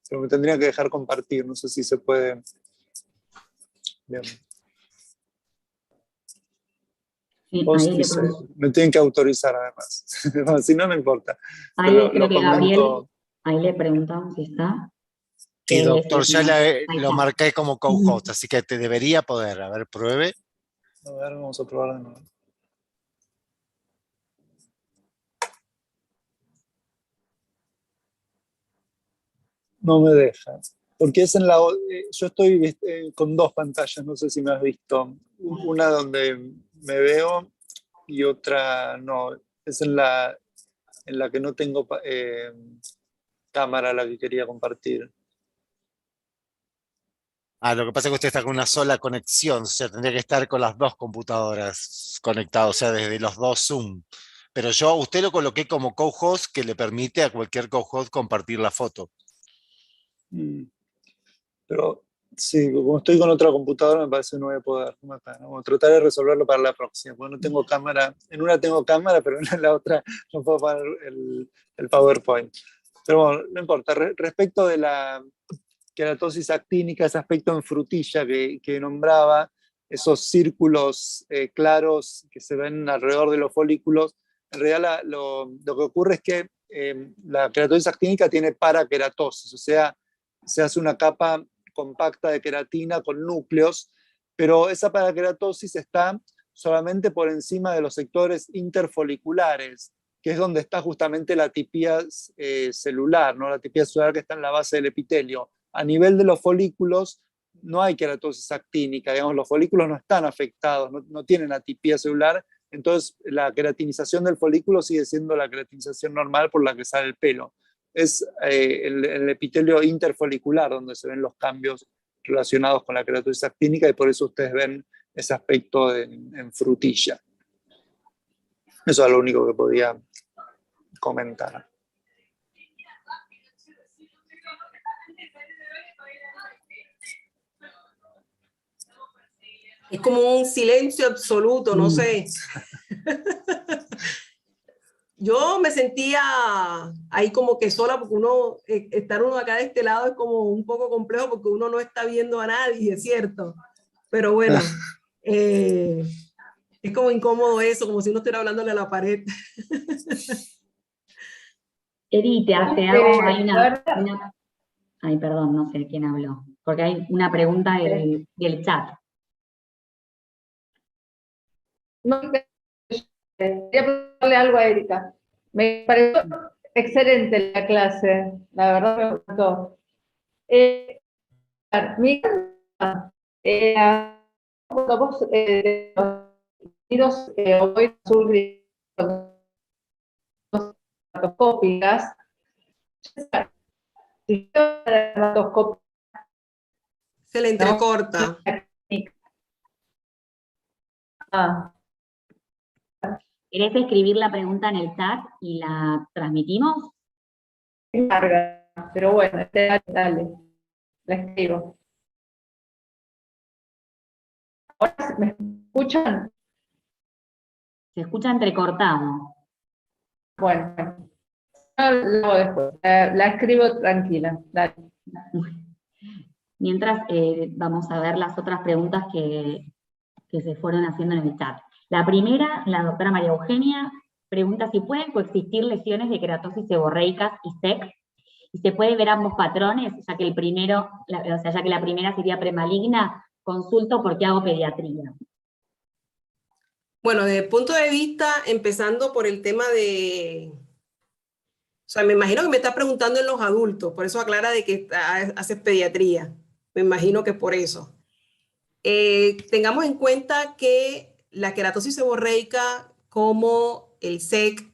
pero me tendría que dejar compartir, no sé si se puede. Bien. Sí, Vos ahí dice, me tienen que autorizar además, no, si no, no importa. creo Lo que Gabriel, comento. ahí le preguntamos si está. Sí, Que doctor, ya ahí lo está. marqué como co-host, así que te debería poder. A ver, pruebe. A ver, vamos a probar de nuevo. No me deja. Porque es en yo estoy con dos pantallas, no sé si me has visto. Una donde me veo y otra no. Es en la que no tengo cámara, la que quería compartir. Ah, lo que pasa es que usted está con una sola conexión, o sea, tendría que estar con las dos computadoras conectadas, o sea, desde los dos Zoom. Pero yo a usted lo coloqué como co-host que le permite a cualquier co-host compartir la foto. Mm. Pero sí, como estoy con otra computadora, me parece que no voy a poder. Bueno, trataré de resolverlo para la próxima, porque no tengo cámara. En una tengo cámara, pero en la otra no puedo poner el PowerPoint. Pero bueno, no importa. Respecto de la queratosis actínica, ese aspecto en frutilla que nombraba, esos círculos claros que se ven alrededor de los folículos, en realidad lo que ocurre es que la queratosis actínica tiene paraqueratosis, o sea, se hace una capa compacta de queratina con núcleos, pero esa paraqueratosis está solamente por encima de los sectores interfoliculares, que es donde está justamente la tipía celular, ¿no? La tipía celular que está en la base del epitelio. A nivel de los folículos no hay queratosis actínica, digamos, los folículos no están afectados, no tienen atipía celular, entonces la queratinización del folículo sigue siendo la queratinización normal por la que sale el pelo. Es el epitelio interfolicular donde se ven los cambios relacionados con la queratosis actínica y por eso ustedes ven ese aspecto en frutilla. Eso es lo único que podía comentar. Es como un silencio absoluto, no sé. Yo me sentía ahí como que sola, porque estar uno acá de este lado es como un poco complejo, porque uno no está viendo a nadie, es cierto. Pero bueno, es como incómodo eso, como si uno estuviera hablándole a la pared. Eri, te hago, ay, perdón, no sé quién habló, porque hay una pregunta del chat. No, quería preguntarle algo a Erika. Me pareció excelente la clase, la verdad me gustó. Mi cuando vos Unidos hoy sur dermatoscópicas, Se le entrecorta. ¿Querés escribir la pregunta en el chat y la transmitimos? Es larga, pero bueno, dale, la escribo. ¿Ahora me escuchan? Se escucha entrecortado. Bueno, la hago después, la escribo tranquila, dale. Mientras vamos a ver las otras preguntas que se fueron haciendo en el chat. La primera, la doctora María Eugenia, pregunta si pueden coexistir lesiones de queratosis seborreicas y SEC, y se puede ver ambos patrones, ya que ya que la primera sería premaligna, consulto porque hago pediatría. Bueno, desde el punto de vista, empezando por el tema de... O sea, me imagino que me está preguntando en los adultos, por eso aclara de que haces pediatría. Me imagino que es por eso. Tengamos en cuenta que la queratosis seborreica como el SEC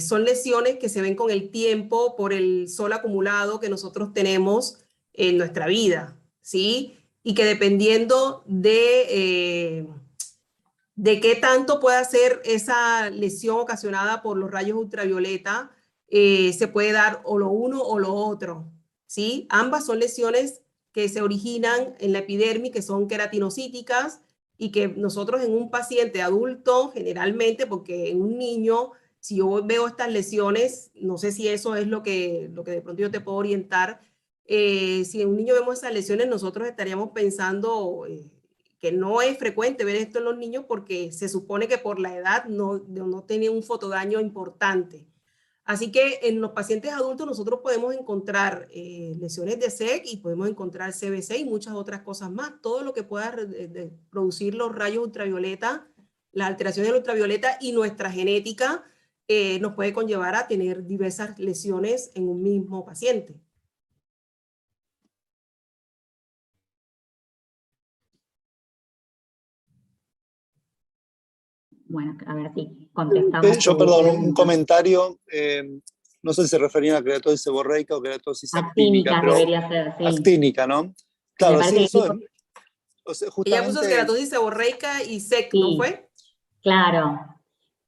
son lesiones que se ven con el tiempo por el sol acumulado que nosotros tenemos en nuestra vida, ¿sí? Y que dependiendo de qué tanto puede ser esa lesión ocasionada por los rayos ultravioleta, se puede dar o lo uno o lo otro, ¿sí? Ambas son lesiones que se originan en la epidermis, que son queratinocíticas, y que nosotros en un paciente adulto, generalmente, porque en un niño, si yo veo estas lesiones, no sé si eso es lo que de pronto yo te puedo orientar, si en un niño vemos esas lesiones, nosotros estaríamos pensando que no es frecuente ver esto en los niños porque se supone que por la edad no tiene un fotodaño importante. Así que en los pacientes adultos nosotros podemos encontrar lesiones de SEC y podemos encontrar CBC y muchas otras cosas más. Todo lo que pueda producir los rayos ultravioleta, las alteraciones del ultravioleta y nuestra genética nos puede conllevar a tener diversas lesiones en un mismo paciente. Bueno, a ver si contestamos. Yo, perdón, un comentario. No sé si se referían a queratosis seborreica o queratosis actínica, Actínica pero debería ser, sí. actínica, ¿no? Claro, sí, eso es, o sea, Ella puso justamente, queratosis seborreica y SEC, Sí. ¿no fue? Claro,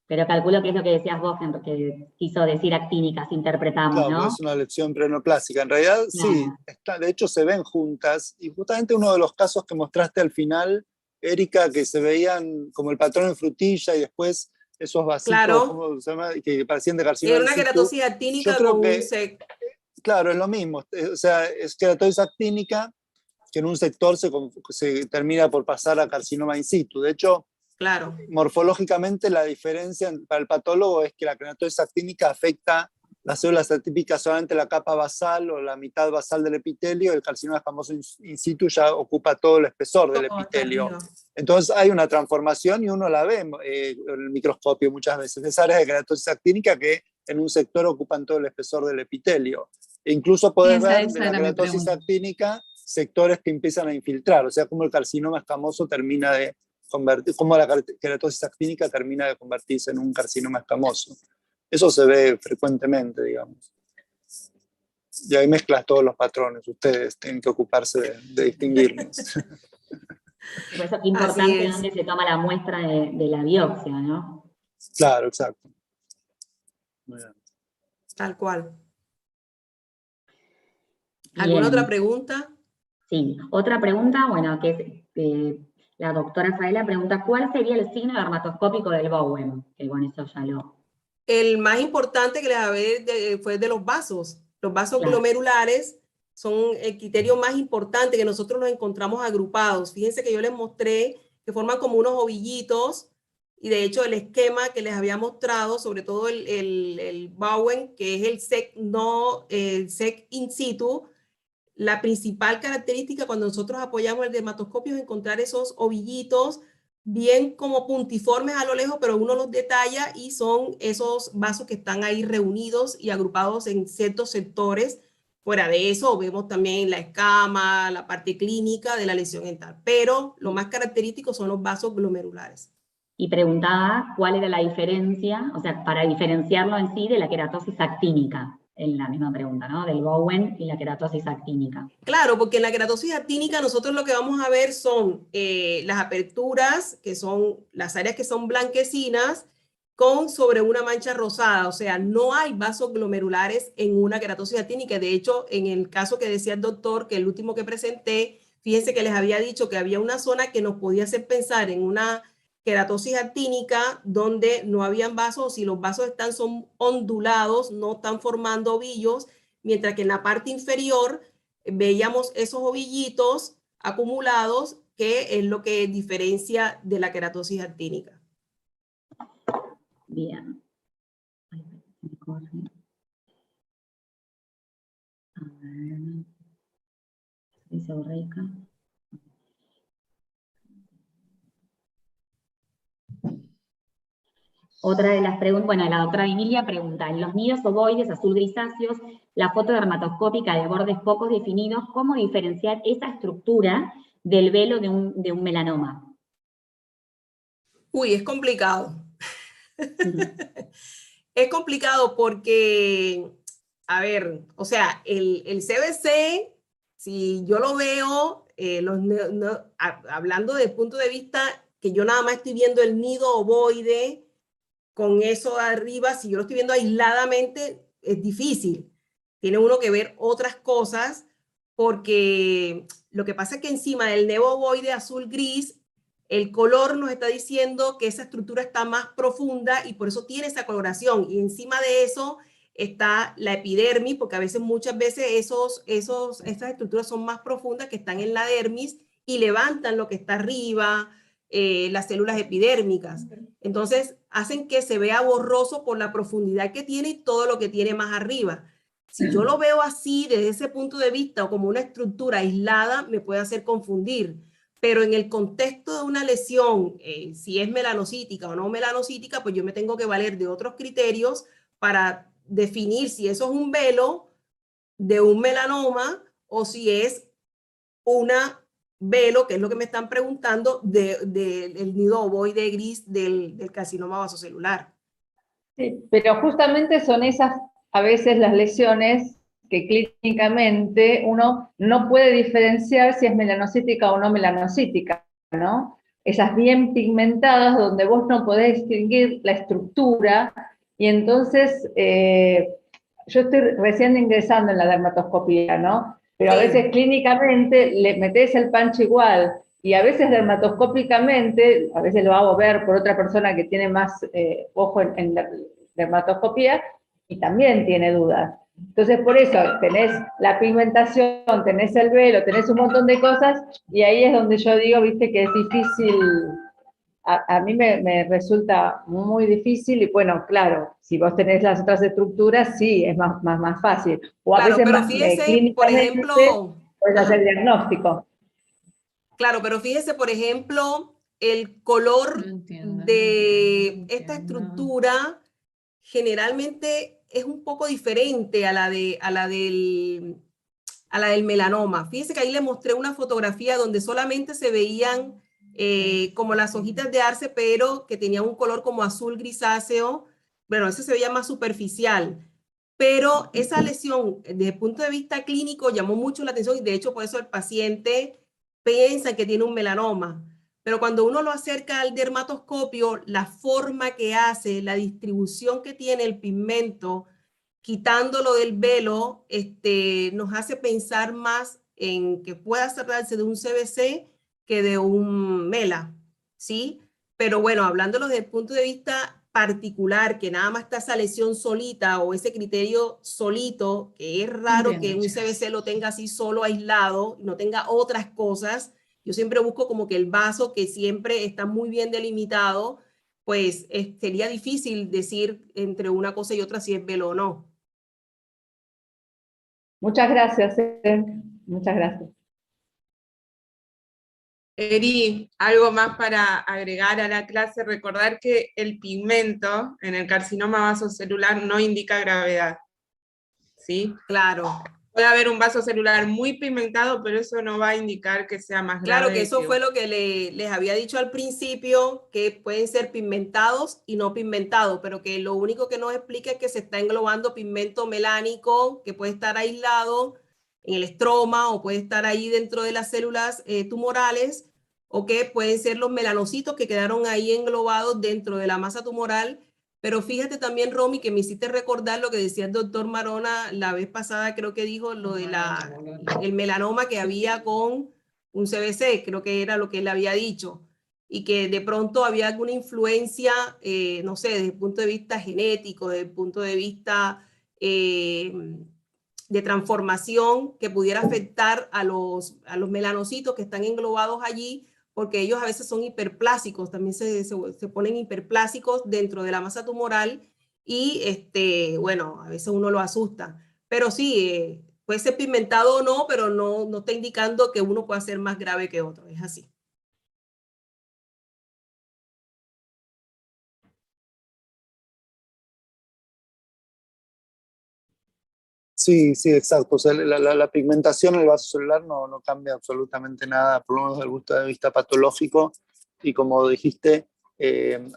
pero calculo que es lo que decías vos, que quiso decir actínica, si interpretamos, claro, ¿no? es una lesión preneoplásica. En realidad, sí, de hecho se ven juntas, y justamente uno de los casos que mostraste al final, Erika, que se veían como el patrón en frutilla y después esos vasitos, Claro. ¿cómo se llama? Que parecían de carcinoma Era in una situ. queratosis actínica Yo creo con que, un SEC. claro, es lo mismo. O sea, es queratosis actínica que en un sector se termina por pasar a carcinoma in situ. De hecho, Claro. morfológicamente la diferencia para el patólogo es que la queratosis actínica afecta las células atípicas solamente la capa basal o la mitad basal del epitelio, el carcinoma escamoso in situ ya ocupa todo el espesor del epitelio. Entonces hay una transformación y uno la ve en el microscopio muchas veces. Esas áreas de queratosis actínica que en un sector ocupan todo el espesor del epitelio. E incluso podés ver en la queratosis actínica sectores que empiezan a infiltrar, o sea, como el carcinoma escamoso termina de convertir, como la queratosis actínica termina de convertirse en un carcinoma escamoso. Eso se ve frecuentemente, digamos. Y ahí mezclas todos los patrones, ustedes tienen que ocuparse de distinguirlos. Por eso es importante dónde se toma la muestra de la biopsia, ¿no? Claro, exacto. Muy bien. Tal cual. ¿Alguna otra pregunta? Sí, otra pregunta, bueno, que es, la doctora Faela pregunta, ¿cuál sería el signo dermatoscópico del Bowen? Que bueno, eso ya lo... El más importante que les hablé fue de los vasos. Los vasos glomerulares son el criterio más importante que nosotros nos encontramos agrupados. Fíjense que yo les mostré que forman como unos ovillitos y de hecho el esquema que les había mostrado, sobre todo el Bowen, que es el SEC in situ, la principal característica cuando nosotros apoyamos el dermatoscopio es encontrar esos ovillitos bien como puntiformes a lo lejos, pero uno los detalla y son esos vasos que están ahí reunidos y agrupados en ciertos sectores. Fuera de eso, vemos también la escama, la parte clínica de la lesión dental, pero lo más característico son los vasos glomerulares. Y preguntaba cuál era la diferencia, o sea, para diferenciarlo en sí de la queratosis actínica, en la misma pregunta, ¿no? Del Bowen y la queratosis actínica. Claro, porque en la queratosis actínica nosotros lo que vamos a ver son las aperturas, que son las áreas que son blanquecinas, con sobre una mancha rosada, o sea, no hay vasos glomerulares en una queratosis actínica. De hecho, en el caso que decía el doctor, que el último que presenté, fíjense que les había dicho que había una zona que nos podía hacer pensar en una queratosis actínica donde no habían vasos, si los vasos son ondulados, no están formando ovillos, mientras que en la parte inferior veíamos esos ovillitos acumulados, que es lo que diferencia de la queratosis actínica. Bien. A ver. Dice Borreica. Otra de las preguntas, bueno, la doctora Emilia pregunta, en los nidos ovoides azul grisáceos, la foto dermatoscópica de bordes pocos definidos, ¿cómo diferenciar esa estructura del velo de un melanoma? Uy, es complicado. Es complicado porque, a ver, o sea, el CBC, si yo lo veo, hablando desde el punto de vista que yo nada más estoy viendo el nido ovoide con eso de arriba, si yo lo estoy viendo aisladamente, es difícil. Tiene uno que ver otras cosas, porque lo que pasa es que encima del nido ovoide azul-gris, el color nos está diciendo que esa estructura está más profunda y por eso tiene esa coloración. Y encima de eso está la epidermis, porque a veces, muchas veces, esas estructuras son más profundas que están en la dermis y levantan lo que está arriba, las células epidérmicas. Entonces, hacen que se vea borroso por la profundidad que tiene y todo lo que tiene más arriba. Si yo lo veo así, desde ese punto de vista, o como una estructura aislada, me puede hacer confundir. Pero en el contexto de una lesión, si es melanocítica o no melanocítica, pues yo me tengo que valer de otros criterios para definir si eso es un velo de un melanoma o si es una velo, que es lo que me están preguntando, del nido ovoide gris del carcinoma vasocelular. Sí, pero justamente son esas a veces las lesiones que clínicamente uno no puede diferenciar si es melanocítica o no melanocítica, ¿no? Esas bien pigmentadas donde vos no podés distinguir la estructura y entonces yo estoy recién ingresando en la dermatoscopía, ¿no? Pero a veces clínicamente le metés el pancho igual y a veces dermatoscópicamente, a veces lo hago ver por otra persona que tiene más ojo en dermatoscopía y también tiene dudas. Entonces, por eso tenés la pigmentación, tenés el velo, tenés un montón de cosas, y ahí es donde yo digo, viste, que es difícil, a mí me resulta muy difícil, y bueno, claro, si vos tenés las otras estructuras, sí, es más fácil. O a Claro, veces pero más fíjese, por clínicamente ejemplo, puedes hacer diagnóstico. claro, pero fíjese, por ejemplo, el color de esta estructura generalmente es un poco diferente a la del melanoma. Fíjese que ahí le mostré una fotografía donde solamente se veían como las hojitas de arce, pero que tenía un color como azul grisáceo. Bueno, ese se veía más superficial. Pero esa lesión, desde el punto de vista clínico, llamó mucho la atención y de hecho por eso el paciente piensa que tiene un melanoma. Pero cuando uno lo acerca al dermatoscopio, la forma que hace, la distribución que tiene el pigmento, quitándolo del velo, nos hace pensar más en que pueda tratarse de un CBC que de un MELA, ¿sí? Pero bueno, hablándolo desde el punto de vista particular, que nada más está esa lesión solita o ese criterio solito, que es raro que un CBC lo tenga así solo, aislado, y no tenga otras cosas. Yo siempre busco como que el vaso, que siempre está muy bien delimitado, pues sería difícil decir entre una cosa y otra si es velo o no. Muchas gracias, muchas gracias. Eri, algo más para agregar a la clase, recordar que el pigmento en el carcinoma vasocelular no indica gravedad, ¿sí? Claro. Puede haber un vaso celular muy pigmentado, pero eso no va a indicar que sea más grave. Claro que eso fue lo que les había dicho al principio, que pueden ser pigmentados y no pigmentados, pero que lo único que nos explica es que se está englobando pigmento melánico, que puede estar aislado en el estroma o puede estar ahí dentro de las células tumorales, o que pueden ser los melanocitos que quedaron ahí englobados dentro de la masa tumoral. Pero fíjate también, Romy, que me hiciste recordar lo que decía el doctor Marona la vez pasada, creo que dijo lo de el melanoma que había con un CBC, creo que era lo que él había dicho, y que de pronto había alguna influencia, no sé, desde el punto de vista genético, desde el punto de vista de transformación que pudiera afectar a los melanocitos que están englobados allí, porque ellos a veces son hiperplásicos, también se ponen hiperplásicos dentro de la masa tumoral y bueno, a veces uno lo asusta. Pero sí, puede ser pigmentado o no, pero no está indicando que uno pueda ser más grave que otro, es así. Sí, sí, exacto. O sea, la pigmentación en el vaso celular no cambia absolutamente nada, por lo menos desde el punto de vista patológico. Y como dijiste,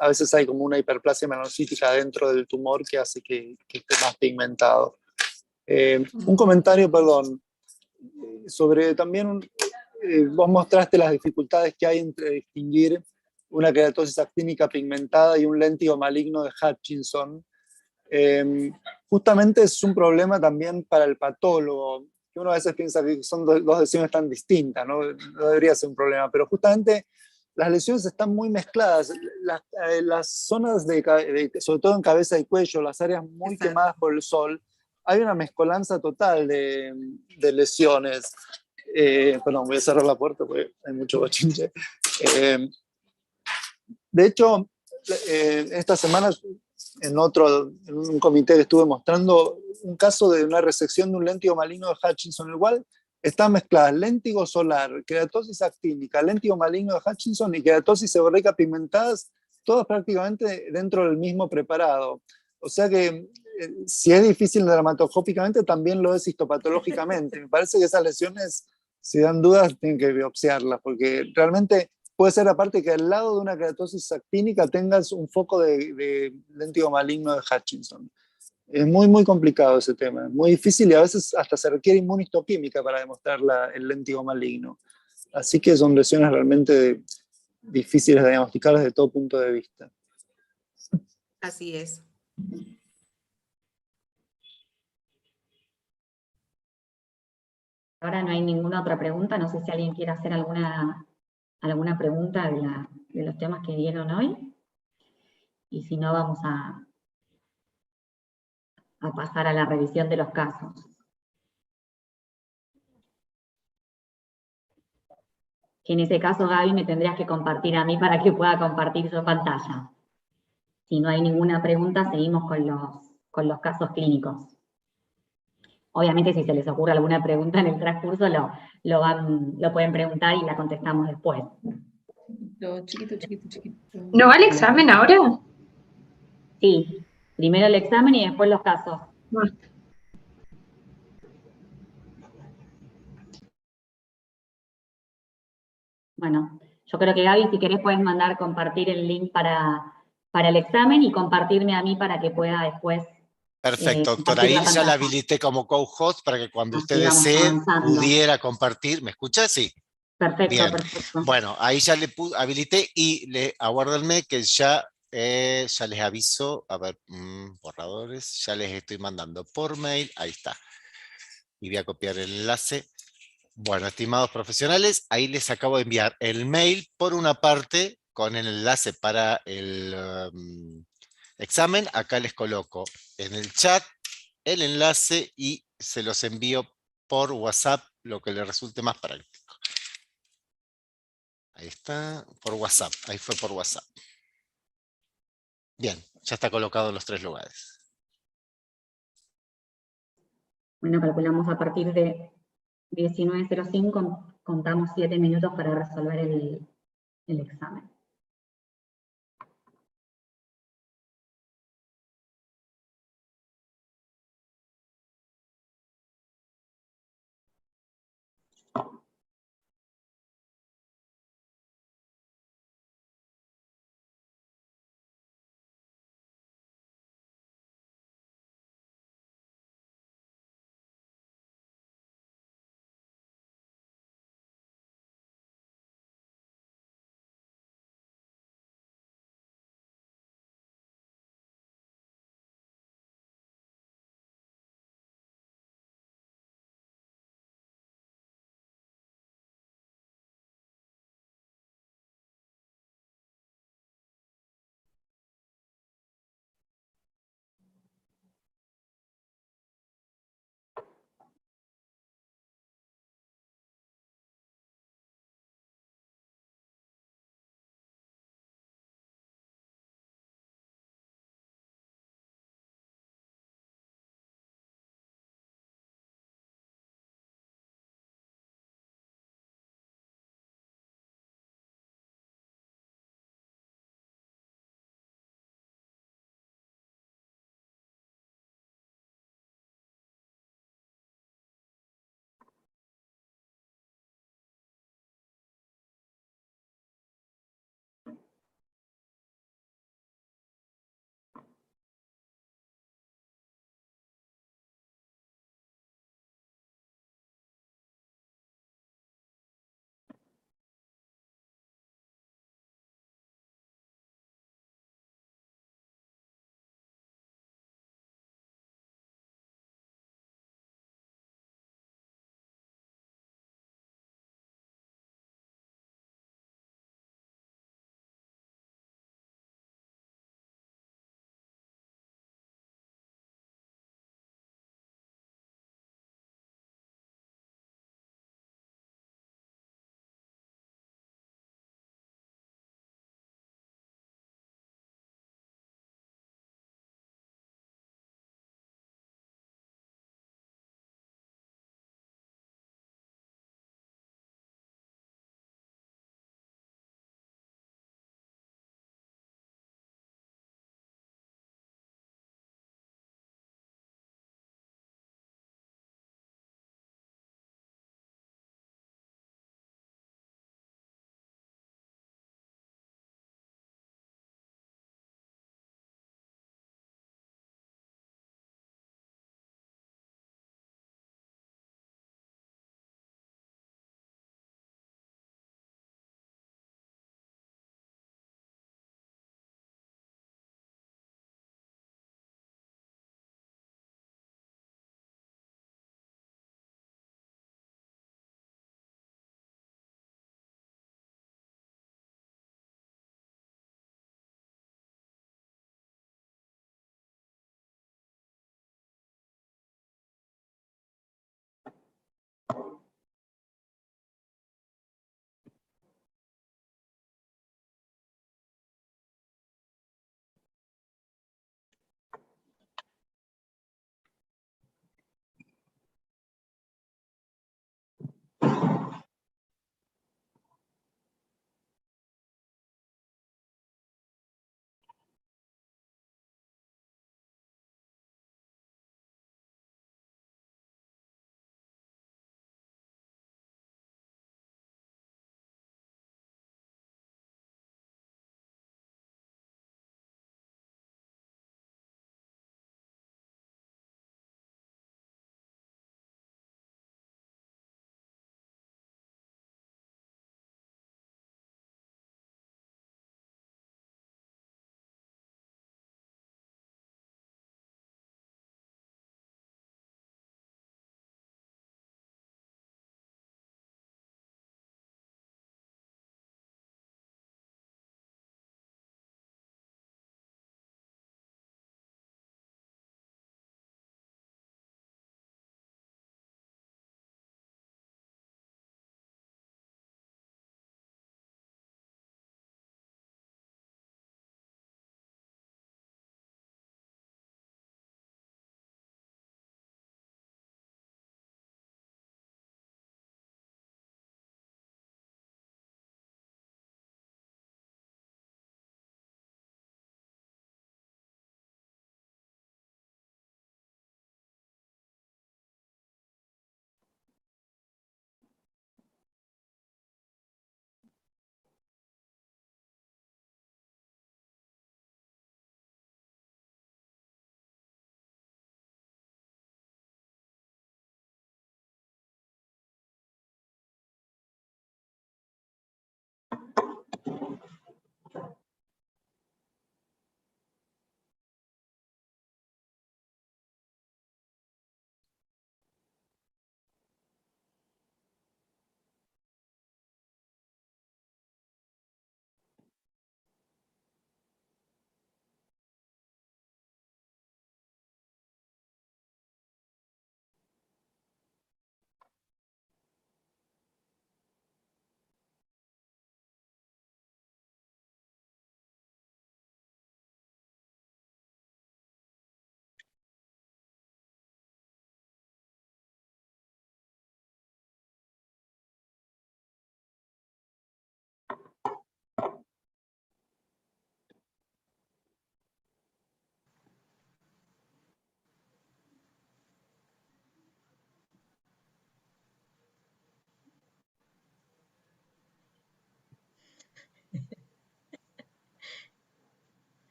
a veces hay como una hiperplasia melanocítica dentro del tumor que hace que esté más pigmentado. Un comentario, perdón, sobre también, vos mostraste las dificultades que hay entre distinguir una queratosis actínica pigmentada y un léntigo maligno de Hutchinson. Justamente es un problema también para el patólogo, que uno a veces piensa que son dos lesiones tan distintas, ¿no? No debería ser un problema, pero justamente las lesiones están muy mezcladas. Las zonas, sobre todo en cabeza y cuello, las áreas muy Exacto. quemadas por el sol, hay una mezcolanza total de lesiones. Perdón, voy a cerrar la puerta porque hay mucho bochinche. De hecho, esta semana en un comité que estuve mostrando un caso de una resección de un léntigo maligno de Hutchinson, el cual está mezclada léntigo solar, queratosis actínica, léntigo maligno de Hutchinson y queratosis seborreica pigmentadas, todas prácticamente dentro del mismo preparado. O sea que si es difícil dermatoscópicamente, también lo es histopatológicamente. Me parece que esas lesiones, si dan dudas, tienen que biopsiarlas, porque realmente puede ser aparte que al lado de una queratosis actínica tengas un foco de léntigo maligno de Hutchinson. Es muy, muy complicado ese tema, es muy difícil y a veces hasta se requiere inmunistoquímica para demostrar el léntigo maligno. Así que son lesiones realmente difíciles de diagnosticar desde todo punto de vista. Así es. Ahora no hay ninguna otra pregunta, no sé si alguien quiere hacer alguna pregunta de los temas que dieron hoy. Y si no, vamos a pasar a la revisión de los casos. Que en ese caso, Gaby, me tendrías que compartir a mí para que pueda compartir su pantalla. Si no hay ninguna pregunta, seguimos con los casos clínicos. Obviamente, si se les ocurre alguna pregunta en el transcurso, lo pueden preguntar y la contestamos después. Chiquito, chiquito, chiquito. ¿No va el examen ahora? Sí, primero el examen y después los casos. Bueno, yo creo que Gaby, si querés, puedes mandar compartir el link para el examen y compartirme a mí para que pueda después. Perfecto, doctor. compartir Ahí la ya la pantalla. habilité como co-host para que cuando Así usted vamos desee avanzando. pudiera compartir. ¿Me escucha? Sí. Perfecto, Bien. perfecto. Bueno, ahí ya le habilité y aguárdenme que ya les aviso. A ver, borradores. Ya les estoy mandando por mail. Ahí está. Y voy a copiar el enlace. Bueno, estimados profesionales, ahí les acabo de enviar el mail por una parte con el enlace para el examen. Acá les coloco en el chat el enlace y se los envío por WhatsApp, lo que les resulte más práctico. Ahí está, por WhatsApp, ahí fue por WhatsApp. Bien, ya está colocado en los 3 lugares. Bueno, calculamos a partir de 19:05, contamos 7 minutos para resolver el examen.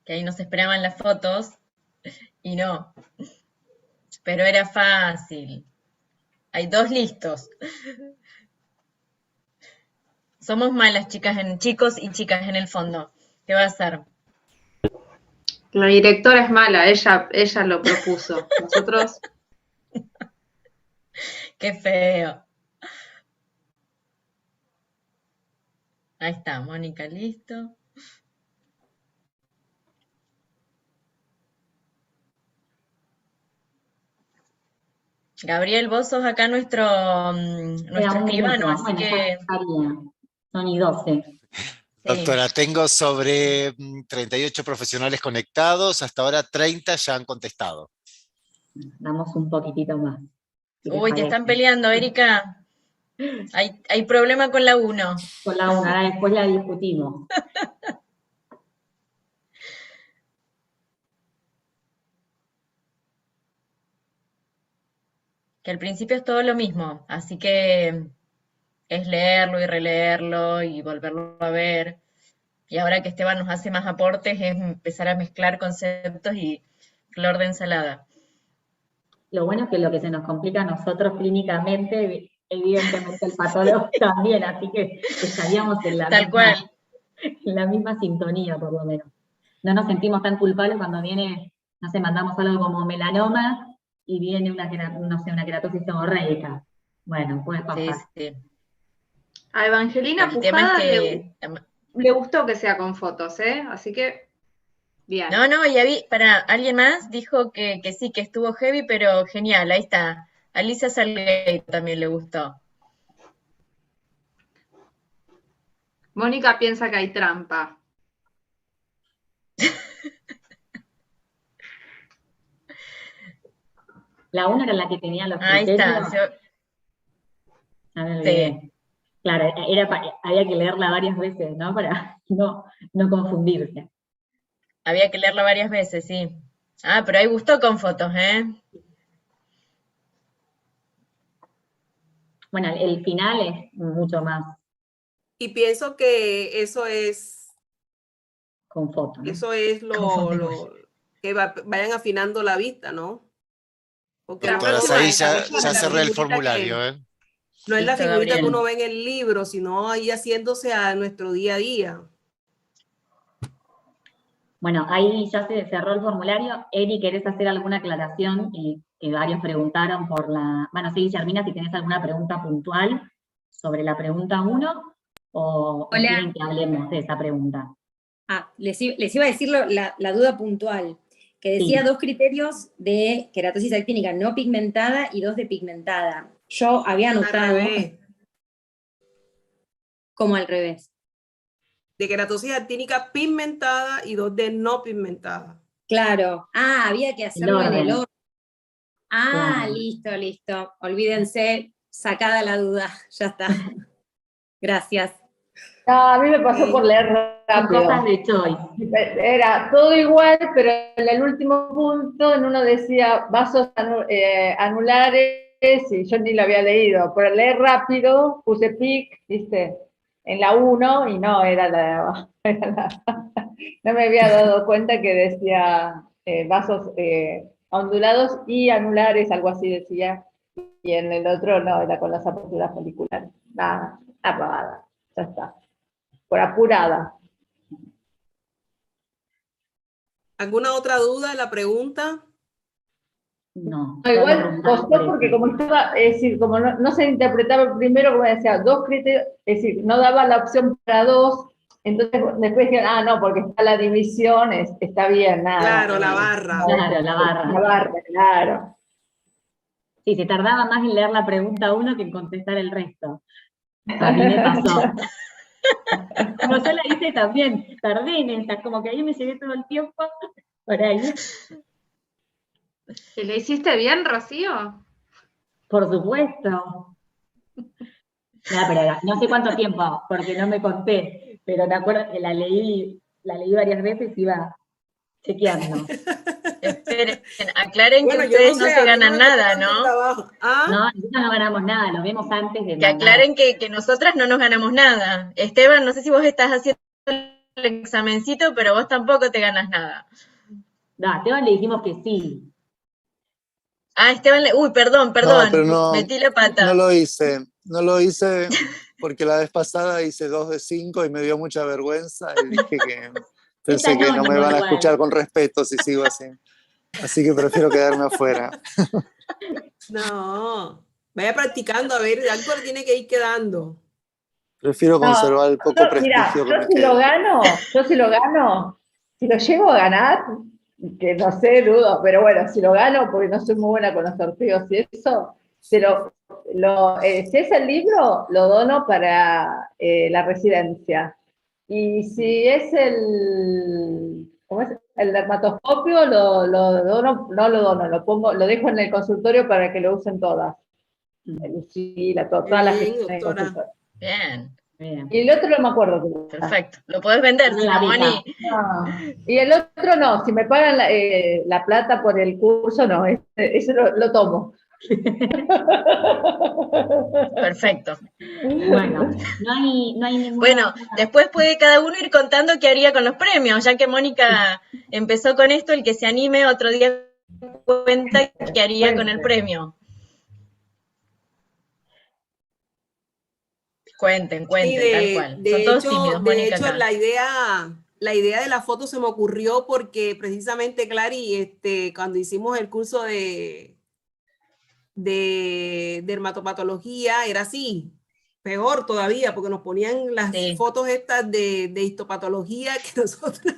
que ahí nos esperaban las fotos, y no. Pero era fácil. Hay 2 listos. Somos malas chicos y chicas en el fondo. ¿Qué va a hacer? La directora es mala, ella lo propuso. Nosotros, Qué feo. Ahí está, Mónica, listo. Gabriel, vos sos acá nuestro Queda nuestro un escribano, minuto. así Bueno, ya que estaría. Son y 12. sí. Doctora, tengo sobre 38 profesionales conectados, hasta ahora 30 ya han contestado. Damos un poquitito más. si les Uy, te están parece. peleando, Erika. Hay problema con la 1. Con la una, ahora después la discutimos. Que al principio es todo lo mismo, así que es leerlo y releerlo y volverlo a ver. Y ahora que Esteban nos hace más aportes, es empezar a mezclar conceptos y flor de ensalada. Lo bueno es que lo que se nos complica a nosotros clínicamente, evidentemente el patólogo también, así que estaríamos en Tal cual. en la misma sintonía, por lo menos. No nos sentimos tan culpables cuando viene, no sé, mandamos algo como melanoma y viene una queratosis seborreica. Bueno, puede Sí, pasar. sí. a Evangelina El tema es Pujada que... le gustó que sea con fotos, ¿eh? Así que, bien. No, ya vi, alguien más dijo que sí, que estuvo heavy, pero genial, ahí está. A Lisa Salgueiro también le gustó. Mónica piensa que hay trampa. La una era la que tenía los Ahí criterios. está. Ya me Sí. olvidé. Claro, había que leerla varias veces, ¿no? Para no confundirse. Había que leerla varias veces, sí. Ah, pero ahí gustó con fotos, ¿eh? Bueno, el final es mucho más Y pienso que eso es con fotos, ¿no? lo que vayan afinando la vista, ¿no? Porque la Doctora, próxima ahí vez ya, no es ya la cerré el figurita formulario, que- ¿eh? No es la Listo, figurita que Gabriel. uno ve en el libro, sino ahí haciéndose a nuestro día a día. Bueno, ahí ya se cerró el formulario. Eri, ¿querés hacer alguna aclaración? Que varios preguntaron por la... Bueno, sí, Guillermina, si tenés alguna pregunta puntual sobre la pregunta 1, o Hola. quieren que hablemos de esa pregunta. Les iba a decir la duda puntual, que decía Sí. 2 criterios de queratosis actínica no pigmentada y 2 de pigmentada. Yo había Al anotado revés. como al revés. De queratosis actínica pigmentada y 2 de no pigmentada. Claro. Había que hacerlo en el orden. orden. Claro. Listo. Olvídense, sacada la duda. Ya está. Gracias. A mí me pasó Ok. por leer Son rápido. cosas de choice. Era todo igual, pero en el último punto en uno decía vasos anulares y yo ni lo había leído. Por leer rápido puse PIC, ¿viste? En la 1 y no, era la... no me había dado cuenta que decía vasos ondulados y anulares, algo así decía. Y en el otro no, era con las aperturas foliculares. Nada, apagada. Ya está. Por apurada. ¿Alguna otra duda de la pregunta? No. No, igual solo preguntamos costó por porque eso. como estaba, es decir, como no se interpretaba primero, como decía, 2 criterios, es decir, no daba la opción para 2, entonces después dijeron, no, porque está la división, está bien, nada. Claro, la barra. Claro, la barra. La barra, claro. Sí, se tardaba más en leer la pregunta 1 que en contestar el resto. A mí me pasó. Como yo la hice también, tardé en esta, como que ahí me llevé todo el tiempo por ahí. ¿Y le hiciste bien, Rocío? Por supuesto. No, pero no sé cuánto tiempo, porque no me conté, pero me acuerdo que la leí varias veces y iba chequeando. Esperen, aclaren que Bueno, yo ustedes no sé, se a mí ganan me costó nada, tanto ¿no? trabajo. ¿Ah? No, nosotros no ganamos nada, lo vemos antes de Que mandar. aclaren que nosotras no nos ganamos nada. Esteban, no sé si vos estás haciendo el examencito, pero vos tampoco te ganas nada. No, a Esteban le dijimos que sí. Ah, Esteban, uy, perdón, No, pero no, metí la pata. no lo hice porque la vez pasada hice 2 de 5 y me dio mucha vergüenza y dije que pensé que no me van a escuchar con respeto si sigo así. Así que prefiero quedarme afuera. No, vaya practicando, a ver, algo le tiene que ir quedando. Prefiero conservar el poco prestigio que me queda. Yo si lo gano, si lo llego a ganar, que no sé, dudo, pero bueno, si lo gano, porque no soy muy buena con los sorteos y eso, pero si es el libro, lo dono para la residencia. Y si es ¿cómo es? El dermatoscopio, lo dono, no lo dono, lo dejo en el consultorio para que lo usen todas. Lucila, todas las que Bien, están en el doctora. consultorio. Bien, Y el otro no me acuerdo. perfecto. Lo podés vender, si no, Moni. No. Y el otro no, si me pagan la plata por el curso, no, ese lo tomo. Perfecto. Bueno, no hay ninguna... Bueno, después puede cada uno ir contando qué haría con los premios, ya que Mónica empezó con esto, el que se anime otro día cuenta qué haría con el premio. Cuenten, Sí, tal cual. Son todos tímidos, Mónica, acá. la idea de la foto se me ocurrió porque precisamente, Clary, cuando hicimos el curso de dermatopatología, era así, peor todavía, porque nos ponían las fotos estas de histopatología que nosotros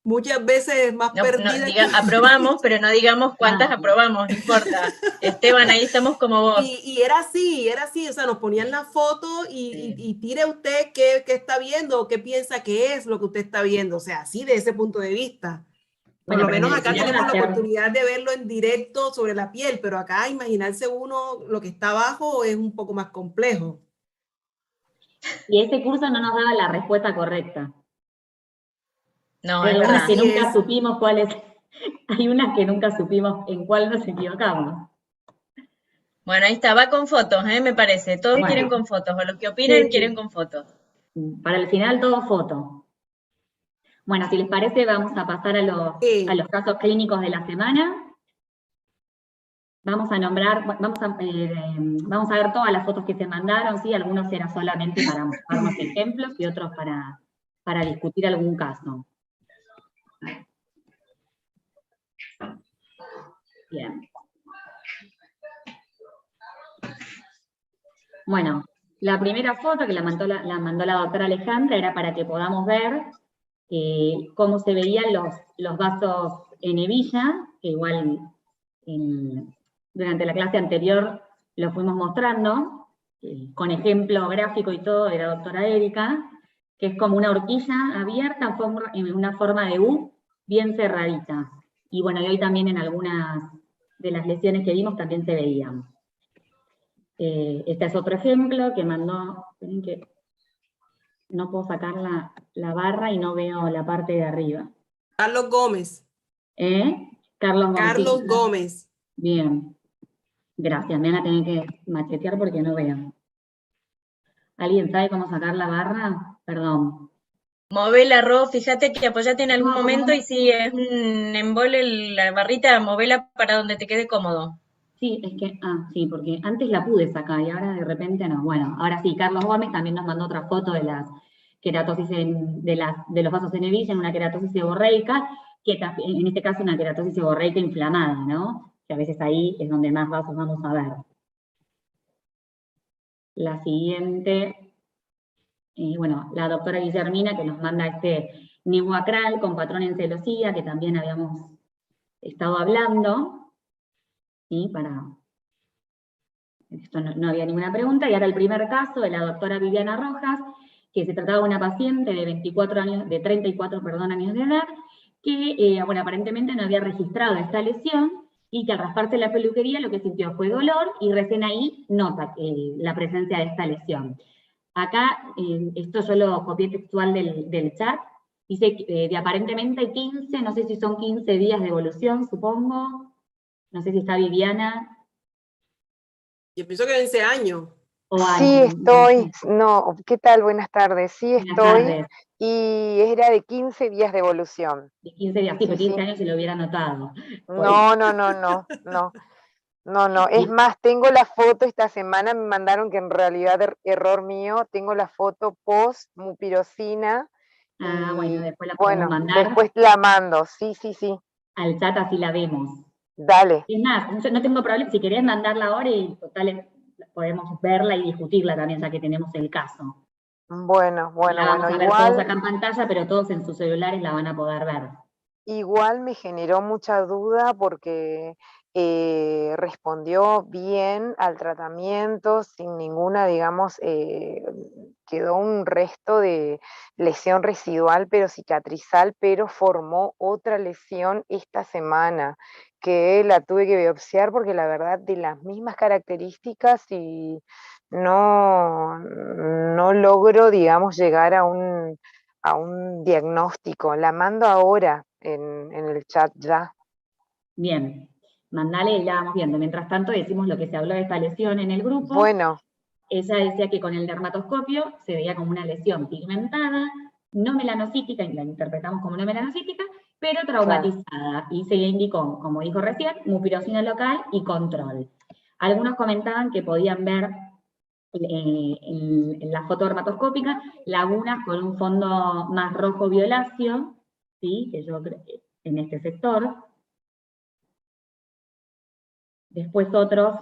muchas veces más perdidas. Aprobamos, pero no digamos cuántas aprobamos, no importa. Esteban, ahí estamos como vos. Y era así, o sea, nos ponían la foto y tire usted qué está viendo o qué piensa que es lo que usted está viendo, o sea, así de ese punto de vista. Por lo menos acá tenemos la oportunidad de verlo en directo sobre la piel, pero acá imaginarse uno lo que está abajo es un poco más complejo. Y ese curso no nos daba la respuesta correcta. No, hay es unas que verdad. nunca supimos cuáles, hay unas que nunca supimos en cuál nos equivocamos. Bueno, ahí está, va con fotos, me parece. Todos quieren con fotos, o los que opinen quieren con fotos. Para el final todo foto. Bueno, si les parece, vamos a pasar a los casos clínicos de la semana. Vamos a nombrar, vamos a ver todas las fotos que se mandaron, ¿sí? Algunos eran solamente para mostrarnos ejemplos y otros para discutir algún caso. Bien. Bueno, la primera foto que la mandó la doctora Alejandra era para que podamos ver cómo se veían los vasos en hebilla, que igual durante la clase anterior lo fuimos mostrando, con ejemplo gráfico y todo de la doctora Erika, que es como una horquilla abierta en una forma de U, bien cerradita. Y bueno, y hoy también en algunas de las lesiones que vimos también se veían. Este es otro ejemplo que mandó, que no puedo sacar la barra y no veo la parte de arriba. Carlos Gómez. Carlos Gómez. Carlos Gómez. Bien. Gracias, me van a tener que machetear porque no veo. ¿Alguien sabe cómo sacar la barra? Perdón. Movela, Ro, fíjate que apoyate en algún momento y si es un embole la barrita, movela para donde te quede cómodo. Sí, es que, sí, porque antes la pude sacar y ahora de repente no. Bueno, ahora sí, Carlos Gómez también nos mandó otra foto de las queratosis de los vasos en hebilla, en una queratosis seborreica, que en este caso una queratosis seborreica inflamada, ¿no? Que a veces ahí es donde más vasos vamos a ver. La siguiente, bueno, la doctora Guillermina que nos manda este Nebuacral con patrón en celosía, que también habíamos estado hablando, ¿sí? Esto no había ninguna pregunta, y ahora el primer caso de la doctora Viviana Rojas, que se trataba de una paciente de 34 años, de 34 años de edad, que bueno, aparentemente no había registrado esta lesión, y que al rasparse la peluquería lo que sintió fue dolor, y recién ahí nota la presencia de esta lesión. Acá, esto yo lo copié textual del chat, dice de aparentemente 15, no sé si son 15 días de evolución, supongo, no sé si está Viviana. Yo pienso que 11 años. O Sí, antes, estoy. No, ¿qué tal? Buenas tardes. Sí, buenas estoy. tardes. Y era de 15 días de evolución. De 15 días, sí, Sí, pero 15 sí. años se lo hubiera notado. No, no, no, no, no. No, no. Es Y- más, tengo la foto esta semana, me mandaron que en realidad error mío, tengo la foto post mupirocina bueno, y después la podemos bueno, mandar después la mando. Sí, sí, sí. al chat, así la vemos. Dale. Es más, yo no tengo problema, si querés mandarla ahora y total podemos verla y discutirla también, ya que tenemos el caso. Bueno, La vamos a ver todos igual. acá en pantalla, pero todos en sus celulares la van a poder ver. Igual me generó mucha duda porque respondió bien al tratamiento, sin ninguna, digamos, quedó un resto de lesión residual, pero cicatrizal, pero formó otra lesión esta semana, que la tuve que biopsiar porque la verdad de las mismas características y no logro, digamos, llegar a un diagnóstico. La mando ahora en el chat ya. Bien, mandale y la vamos viendo. Mientras tanto decimos lo que se habló de esta lesión en el grupo. Bueno, Ella decía que con el dermatoscopio se veía como una lesión pigmentada, no melanocítica, y la interpretamos como no melanocítica, pero traumatizada. Y se le indicó, como dijo recién, mupirocina local y control. Algunos comentaban que podían ver en la foto dermatoscópica lagunas con un fondo más rojo violáceo, ¿sí? Que yo creo que en este sector. Después otros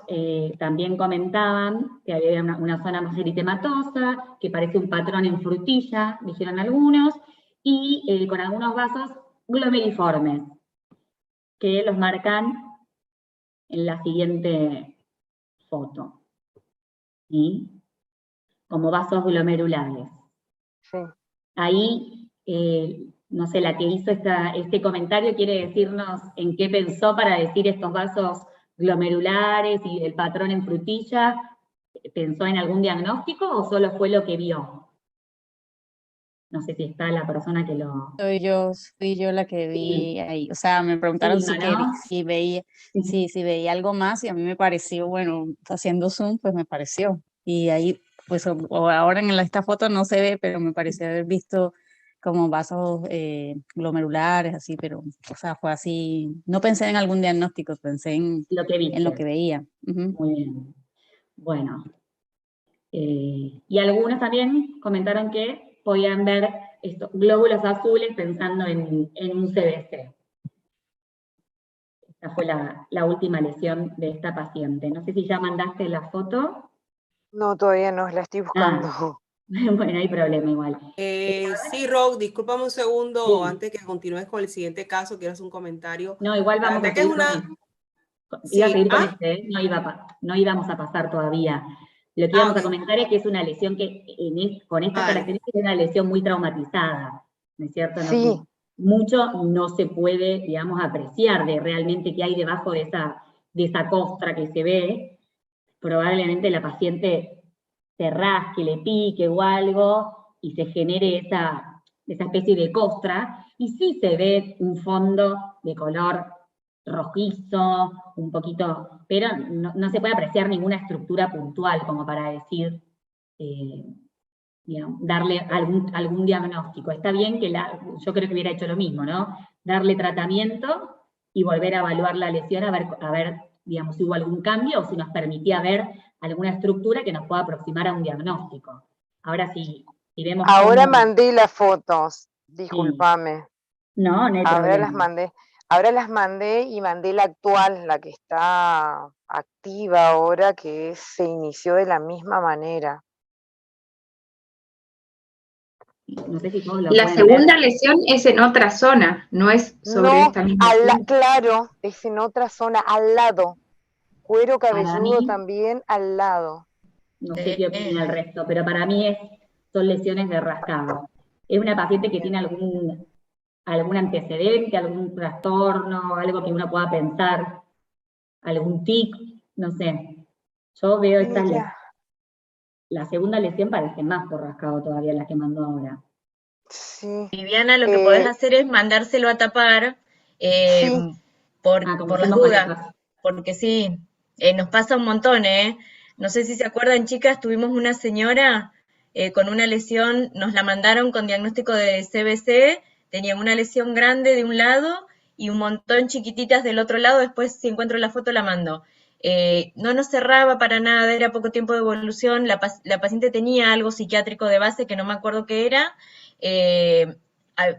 también comentaban que había una zona más eritematosa, que parece un patrón en frutilla, dijeron algunos, y con algunos vasos glomeriformes, que los marcan en la siguiente foto, ¿sí? Como vasos glomerulares. sí. Ahí, no sé, la que hizo este comentario quiere decirnos en qué pensó para decir estos vasos glomerulares y el patrón en frutilla. ¿Pensó en algún diagnóstico o solo fue lo que vio? No sé si está la persona que lo... Fui yo la que vi Sí, ahí. O sea, me preguntaron Vilma, ¿no? si veía, Sí. si veía algo más y a mí me pareció, bueno, haciendo zoom, pues me pareció. Y ahí, pues ahora en esta foto no se ve, pero me pareció haber visto como vasos glomerulares, así, pero, o sea, fue así. No pensé en algún diagnóstico, pensé Lo que en lo que viste. veía. Ujú. Muy bien. Bueno. Y algunos también comentaron que podían ver estos glóbulos azules pensando en un CBC. Esta fue la última lesión de esta paciente. No sé si ya mandaste la foto. No, todavía no, la estoy buscando. Bueno, hay problema igual. Sí, Rob, discúlpame un segundo Sí. antes que continúes con el siguiente caso, quiero hacer un comentario. No, igual La vamos verdad a que es seguir con una... él. Iba a Sí, seguir con este, ¿eh? No íbamos a pasar todavía. Lo que íbamos a ok. comentar es que es una lesión que con estas Vale. características es una lesión muy traumatizada, ¿no es cierto? Sí. Mucho no se puede, digamos, apreciar de realmente qué hay debajo de esa costra que se ve. Probablemente la paciente se rasque, le pique o algo, y se genere esa especie de costra, y sí se ve un fondo de color rojizo, un poquito, pero no se puede apreciar ninguna estructura puntual como para decir, digamos, darle algún diagnóstico. Está bien que yo creo que hubiera hecho lo mismo, ¿no? Darle tratamiento y volver a evaluar la lesión, a ver, digamos, si hubo algún cambio o si nos permitía ver alguna estructura que nos pueda aproximar a un diagnóstico. Ahora si vemos Ahora cómo... mandé las fotos, discúlpame. No hay Ahora las problema. mandé. Ahora las mandé y mandé la actual, la que está activa ahora, que se inició de la misma manera. No sé si todos lo La pueden segunda ver. lesión es en otra zona, no es sobre No, esta misma zona. claro, es en otra zona, al lado. Cuero Para cabelludo mí, también al lado. no sé qué opina el resto, pero para mí son lesiones de rascado. Es una paciente que tiene algún antecedente, algún trastorno, algo que uno pueda pensar, algún tic, no sé. Yo veo estas Mira. La segunda lesión parece más por rascado todavía la que mandó ahora. Sí. Viviana, lo que podés hacer es mandárselo a tapar Sí. por como las hicimos con dudas, otras. porque sí, nos pasa un montón, ¿eh? No sé si se acuerdan, chicas, tuvimos una señora con una lesión, nos la mandaron con diagnóstico de CBC, tenía una lesión grande de un lado y un montón chiquititas del otro lado, después si encuentro la foto la mando. No nos cerraba para nada, era poco tiempo de evolución, la paciente tenía algo psiquiátrico de base que no me acuerdo qué era,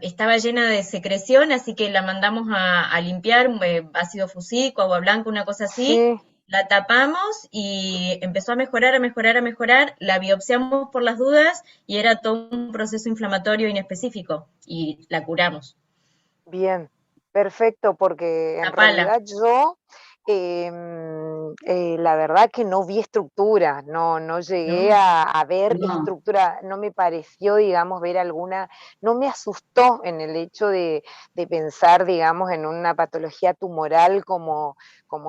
estaba llena de secreción, así que la mandamos a limpiar, ácido fusico, agua blanca, una cosa así, Sí. la tapamos y empezó a mejorar, la biopsiamos por las dudas y era todo un proceso inflamatorio inespecífico y la curamos. Bien, perfecto, porque en Tapala. realidad yo, la verdad que no vi estructura, no llegué No, a ver no. estructura, no me pareció, digamos, ver alguna, no me asustó en el hecho de pensar, digamos, en una patología tumoral como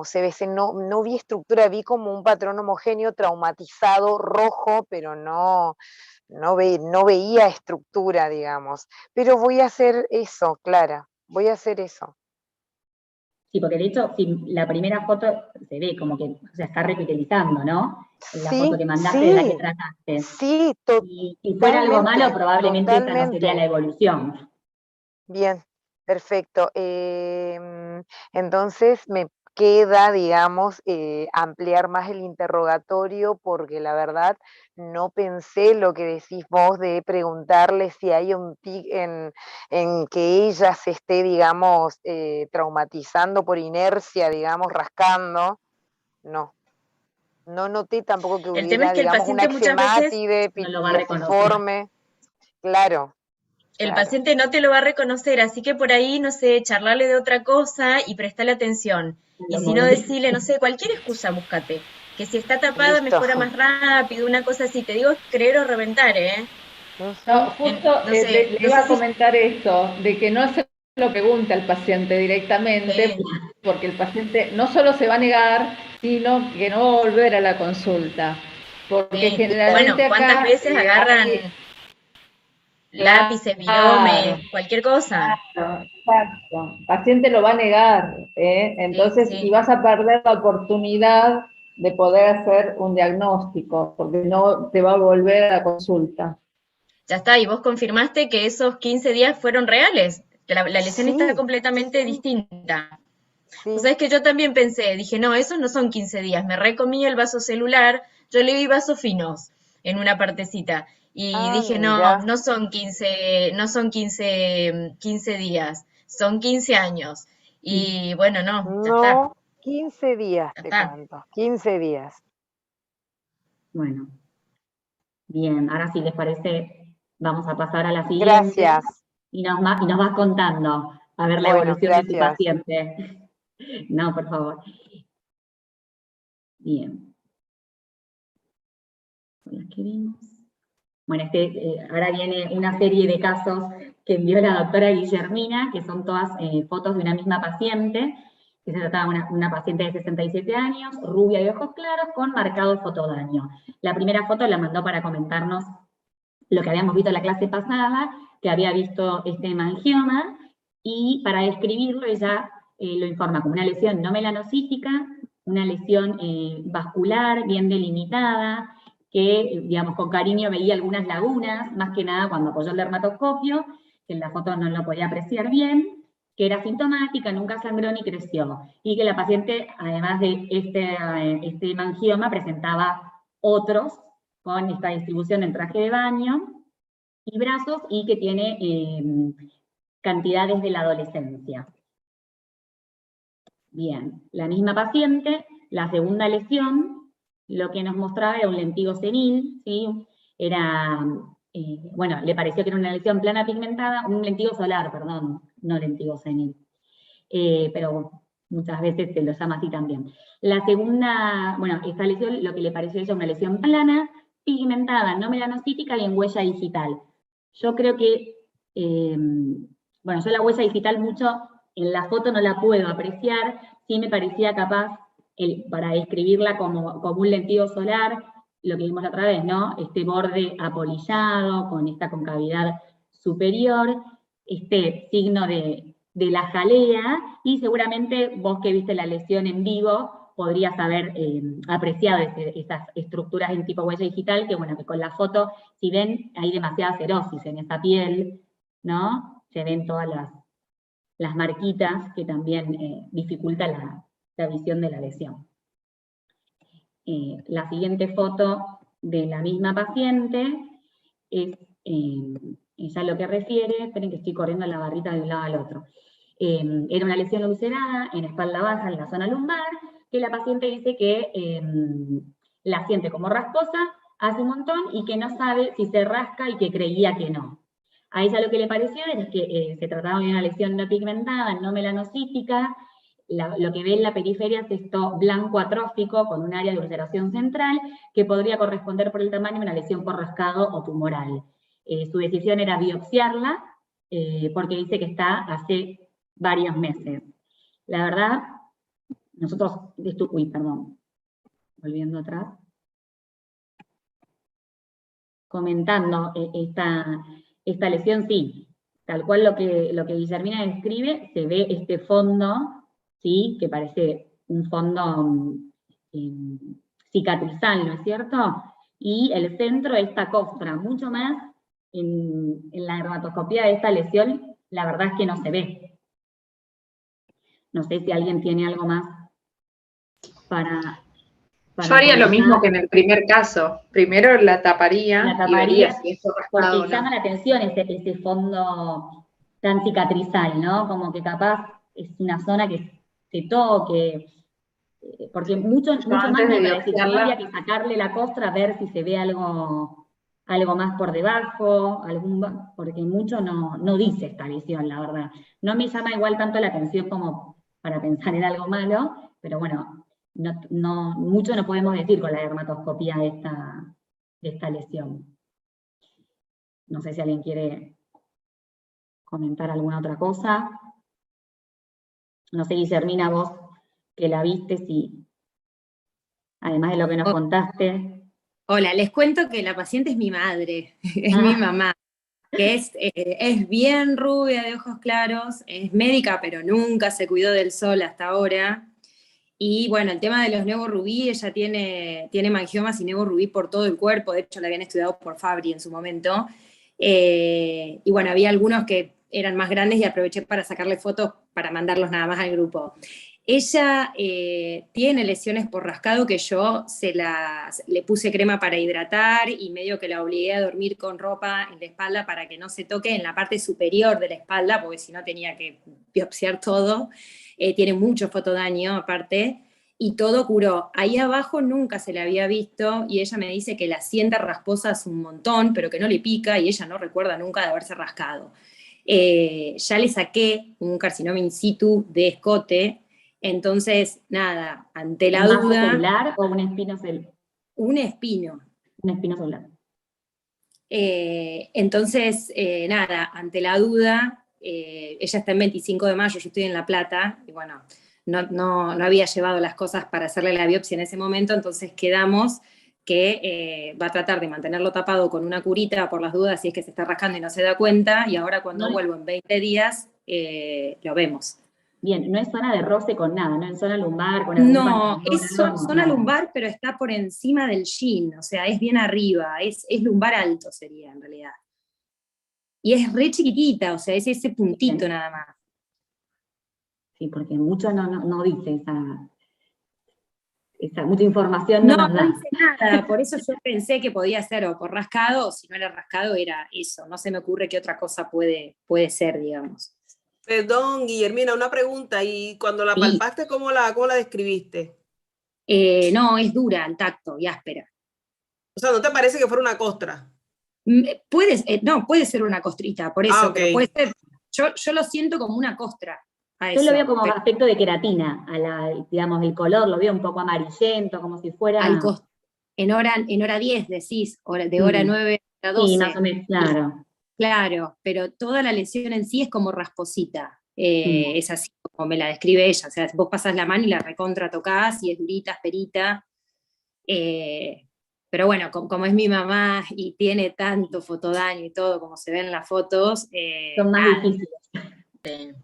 CBC, no vi estructura, vi como un patrón homogéneo traumatizado, rojo, pero no veía estructura, digamos. Pero voy a hacer eso, Clara, voy a hacer eso. Sí, porque de hecho, si la primera foto se ve como que, o sea, está revitalizando, ¿no? La Sí, foto que mandaste de la que sí, trataste. sí, Y si fuera algo malo, totalmente, probablemente esa no sería la totalmente. evolución. Bien, perfecto. Entonces me queda, digamos, ampliar más el interrogatorio porque la verdad no pensé lo que decís vos de preguntarle si hay un tic en que ella se esté, digamos, traumatizando por inercia, digamos, rascando. No noté tampoco que El tema es hubiera, que el digamos, una paciente muchas veces exemátide No lo va a reconocer. piticiforme. Claro, El claro. paciente no te lo va a reconocer, así que por ahí, no sé, charlarle de otra cosa y prestarle atención. Y si no, decirle, no sé, cualquier excusa búscate. Que si está tapada Listo. mejora más rápido, una cosa así. Te digo, creer o reventar, ¿eh? No, justo No sé, le no iba sé a si... comentar esto, de que no se lo pregunte al paciente directamente, Sí. porque el paciente no solo se va a negar, sino que no va a volver a la consulta. Porque Sí. Bueno, generalmente ¿cuántas acá veces agarran hay... lápices, Claro, viromes, cualquier cosa? claro, exacto. El paciente lo va a negar, ¿eh? Sí, Entonces, y sí. vas a perder la oportunidad de poder hacer un diagnóstico, porque no te va a volver a la consulta. Ya está, y vos confirmaste que esos 15 días fueron reales, que la lesión está Sí, completamente distinta. Vos sí. sabés que yo también pensé, dije, no, esos no son 15 días, me recomí el vaso celular, yo le vi vasos finos en una partecita, y Ah, dije, no, mira. no son 15, no son 15 días, son 15 años. Y bueno, no, ya está, No, 15 días ya te está. cuento, 15 días. Bueno, bien, ahora si les parece, vamos a pasar a la siguiente Gracias. y nos vas contando a ver la Bueno, evolución de su gracias. paciente. No, por favor. Bien. Con las que vimos. Bueno, ahora viene una serie de casos que envió la doctora Guillermina, que son todas fotos de una misma paciente, que se trataba de una paciente de 67 años, rubia y ojos claros, con marcado fotodaño. La primera foto la mandó para comentarnos lo que habíamos visto en la clase pasada, que había visto este hemangioma, y para describirlo ella lo informa como una lesión no melanocítica, una lesión vascular bien delimitada, que, digamos, con cariño veía algunas lagunas, más que nada cuando apoyó el dermatoscopio, que en la foto no lo podía apreciar bien, que era sintomática, nunca sangró ni creció, y que la paciente, además de este hemangioma, presentaba otros con esta distribución en traje de baño y brazos, y que tiene cantidades de la adolescencia. Bien, la misma paciente, la segunda lesión, lo que nos mostraba era un lentigo senil, ¿sí? Era, bueno, le pareció que era una lesión plana pigmentada, un lentigo solar, perdón, no lentigo senil. Pero muchas veces se lo llama así también. La segunda, bueno, esta lesión, lo que le pareció a ella una lesión plana, pigmentada, no melanocítica y en huella digital. Yo creo que, bueno, yo la huella digital mucho en la foto no la puedo apreciar, sí me parecía capaz, para describirla como un lentigo solar, lo que vimos la otra vez, ¿no? Este borde apolillado, con esta concavidad superior, este signo de la jalea, y seguramente vos que viste la lesión en vivo, podrías haber apreciado esas estructuras en tipo huella digital, que bueno, que con la foto, si ven, hay demasiada cerosis en esa piel, ¿no? Se ven todas las marquitas que también dificultan la visión de la lesión. La siguiente foto de la misma paciente es ella lo que refiere, esperen que estoy corriendo la barrita de un lado al otro. Era una lesión ulcerada en espalda baja, en la zona lumbar, que la paciente dice que la siente como rasposa hace un montón y que no sabe si se rasca y que creía que no. A ella lo que le pareció es que se trataba de una lesión no pigmentada, no melanocítica. Lo que ve en la periferia es esto blanco atrófico con un área de ulceración central que podría corresponder por el tamaño a una lesión por rascado o tumoral. Su decisión era biopsiarla porque dice que está hace varios meses. La verdad, nosotros, volviendo atrás, comentando esta lesión, sí, tal cual lo que Guillermina describe, se ve este fondo, ¿sí? Que parece un fondo cicatrizal, ¿no es cierto? Y el centro, esta costra, mucho más en la dermatoscopía de esta lesión, la verdad es que no se ve. No sé si alguien tiene algo más para Yo haría lo comentar. mismo que en el primer caso. Primero la taparía y vería si esto rascado o porque no. llama la atención ese fondo tan cicatrizal, ¿no? Como que capaz es una zona que se toque, porque mucho más antes me de parece que biopsiarla- habría que sacarle la costra a ver si se ve algo más por debajo, porque mucho no dice esta lesión, la verdad. No me llama igual tanto la atención como para pensar en algo malo, pero bueno, mucho no podemos decir con la dermatoscopía de esta lesión. No sé si alguien quiere comentar alguna otra cosa. No sé, Guillermina, vos que la viste, si además de lo que nos contaste. Hola, les cuento que la paciente es mi madre, es mi mamá, que es bien rubia, de ojos claros, es médica, pero nunca se cuidó del sol hasta ahora. Y bueno, el tema de los nevorubí, ella tiene mangiomas y nevorubí por todo el cuerpo, de hecho la habían estudiado por Fabri en su momento. Y bueno, había algunos que eran más grandes y aproveché para sacarle fotos para mandarlos nada más al grupo. Ella tiene lesiones por rascado que yo le puse crema para hidratar y medio que la obligué a dormir con ropa en la espalda para que no se toque en la parte superior de la espalda, porque si no tenía que biopsiar todo. Tiene mucho fotodaño aparte, y todo curó. Ahí abajo nunca se le había visto, y ella me dice que la sienta rasposa hace un montón, pero que no le pica, y ella no recuerda nunca de haberse rascado. Ya le saqué un carcinoma in situ de escote, entonces, nada, ante la ¿Un vaso duda... celular o un espino celular? Un espino. Un espino celular. Entonces, nada, ante la duda, ella está en 25 de mayo, yo estoy en La Plata, y bueno, no había llevado las cosas para hacerle la biopsia en ese momento, entonces quedamos que va a tratar de mantenerlo tapado con una curita por las dudas si es que se está rascando y no se da cuenta, y ahora cuando vuelvo en 20 días, lo vemos. Bien, no es zona de roce con nada, no es zona lumbar, con algún No, pantalón, es algo, zona nada. lumbar, pero está por encima del jean, o sea, es bien arriba, es lumbar alto sería en realidad. Y es re chiquitita, o sea, es ese puntito nada más. Sí, porque mucho no dice mucha información no nos da. No dice nada, por eso yo pensé que podía ser o por rascado, o si no era rascado era eso, no se me ocurre qué otra cosa puede ser, digamos. Perdón, Guillermina, una pregunta, y cuando la palpaste, ¿cómo la describiste? No, es dura al tacto y áspera. O sea, ¿no te parece que fuera una costra? Puede ser una costrita, por eso, okay. Pero puede ser, yo lo siento como una costra. Yo lo veo como aspecto de queratina, digamos, el color lo veo un poco amarillento, como si fuera... En hora 10 decís, de hora 9 a 12. Sí, más o menos, claro. Claro, pero toda la lesión en sí es como rasposita. Es así como me la describe ella. O sea, vos pasás la mano y la recontra tocás y es durita, asperita. Pero bueno, como es mi mamá y tiene tanto fotodaño y todo como se ve en las fotos. Son más difíciles.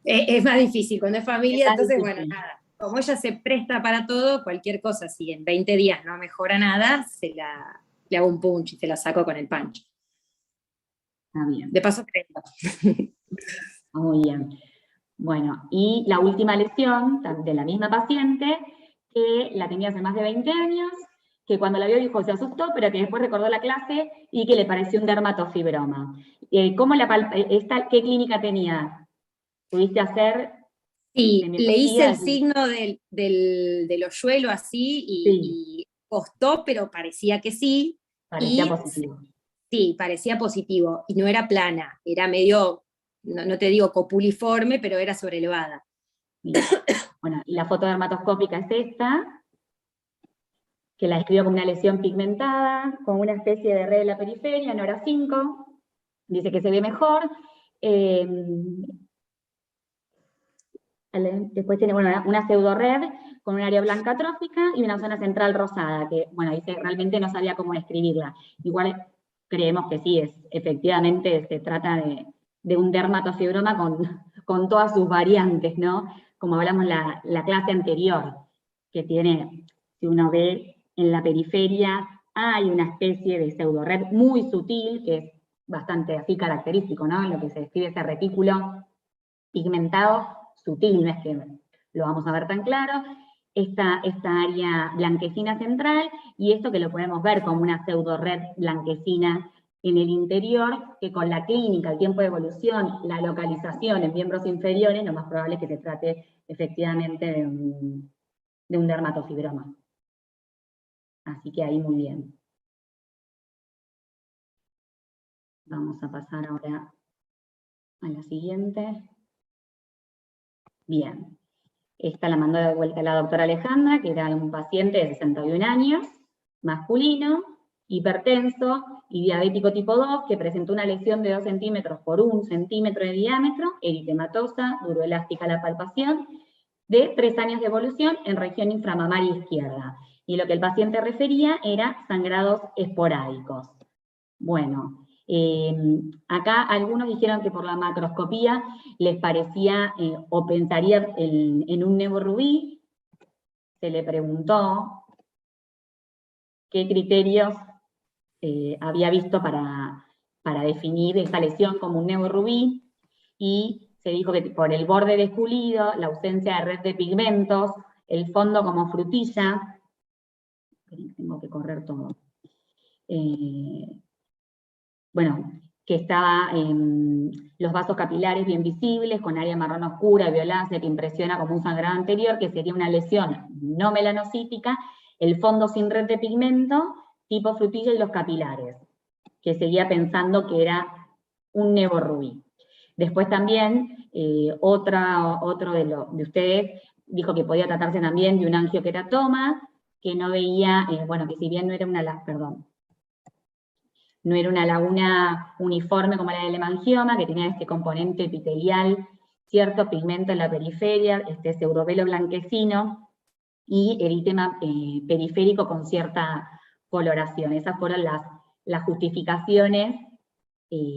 Es más difícil cuando es familia, entonces bueno, nada. como ella se presta para todo, cualquier cosa, si en 20 días no mejora nada, le hago un punch y se la saco con el punch. Está bien. De paso creo. Muy bien. Bueno, y la última lesión de la misma paciente, que la tenía hace más de 20 años, que cuando la vio dijo se asustó, pero que después recordó la clase y que le pareció un dermatofibroma. ¿Qué clínica tenía? ¿Pudiste hacer? Sí, le hice el signo del hoyuelo así y costó, pero parecía que sí. Parecía positivo. Sí, parecía positivo. Y no era plana, era medio, no te digo copuliforme, pero era sobrelevada. Bueno, y la foto dermatoscópica es esta, que la describió como una lesión pigmentada, con una especie de red de la periferia, en hora 5. Dice que se ve mejor. Después tiene una pseudo-red con un área blanca trófica y una zona central rosada, que, bueno, dice, realmente no sabía cómo describirla. Igual creemos que sí, efectivamente se trata de un dermatofibroma con todas sus variantes, ¿no? Como hablamos en la clase anterior, que tiene, si uno ve en la periferia, hay una especie de pseudo-red muy sutil, que es bastante así característico, ¿no? Lo que se describe ese retículo pigmentado sutil, no es que lo vamos a ver tan claro, esta área blanquecina central, y esto que lo podemos ver como una pseudo red blanquecina en el interior, que con la clínica, el tiempo de evolución, la localización en miembros inferiores, lo más probable es que se trate efectivamente de un dermatofibroma. Así que ahí muy bien. Vamos a pasar ahora a la siguiente. Bien, esta la mandó de vuelta la doctora Alejandra, que era un paciente de 61 años, masculino, hipertenso y diabético tipo 2, que presentó una lesión de 2 centímetros por 1 centímetro de diámetro, eritematosa, duroelástica a la palpación, de 3 años de evolución en región inframamaria izquierda. Y lo que el paciente refería era sangrados esporádicos. Bueno, acá algunos dijeron que por la macroscopía les parecía o pensaría en un nevorubí. Se le preguntó qué criterios había visto para definir esta lesión como un nevorubí, y se dijo que por el borde desculido, la ausencia de red de pigmentos, el fondo como frutilla. Tengo que correr todo. Bueno, que estaba los vasos capilares bien visibles, con área marrón oscura, violácea, que impresiona como un sangrado anterior, que sería una lesión no melanocítica, el fondo sin red de pigmento, tipo frutilla, y los capilares, que seguía pensando que era un nevorubí. Después también, otro de ustedes dijo que podía tratarse también de un angioqueratoma, que no veía, bueno, que si bien no era no era una laguna uniforme como la del hemangioma, que tenía este componente epitelial, cierto pigmento en la periferia, este pseudovelo blanquecino, y eritema periférico con cierta coloración. Esas fueron las justificaciones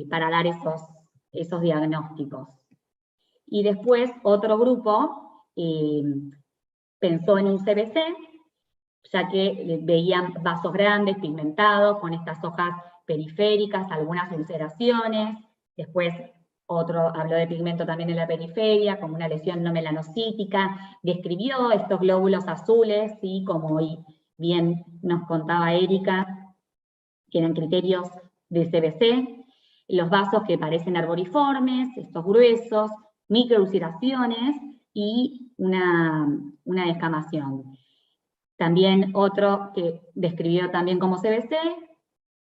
para dar esos diagnósticos. Y después otro grupo pensó en un CBC, ya que veían vasos grandes, pigmentados, con estas hojas periféricas, algunas ulceraciones. Después otro habló de pigmento también en la periferia, como una lesión no melanocítica. Describió estos glóbulos azules, ¿sí? Como bien nos contaba Erika, que eran criterios de CBC. Los vasos que parecen arboriformes, estos gruesos, microulceraciones y una descamación. También otro que describió también como CBC,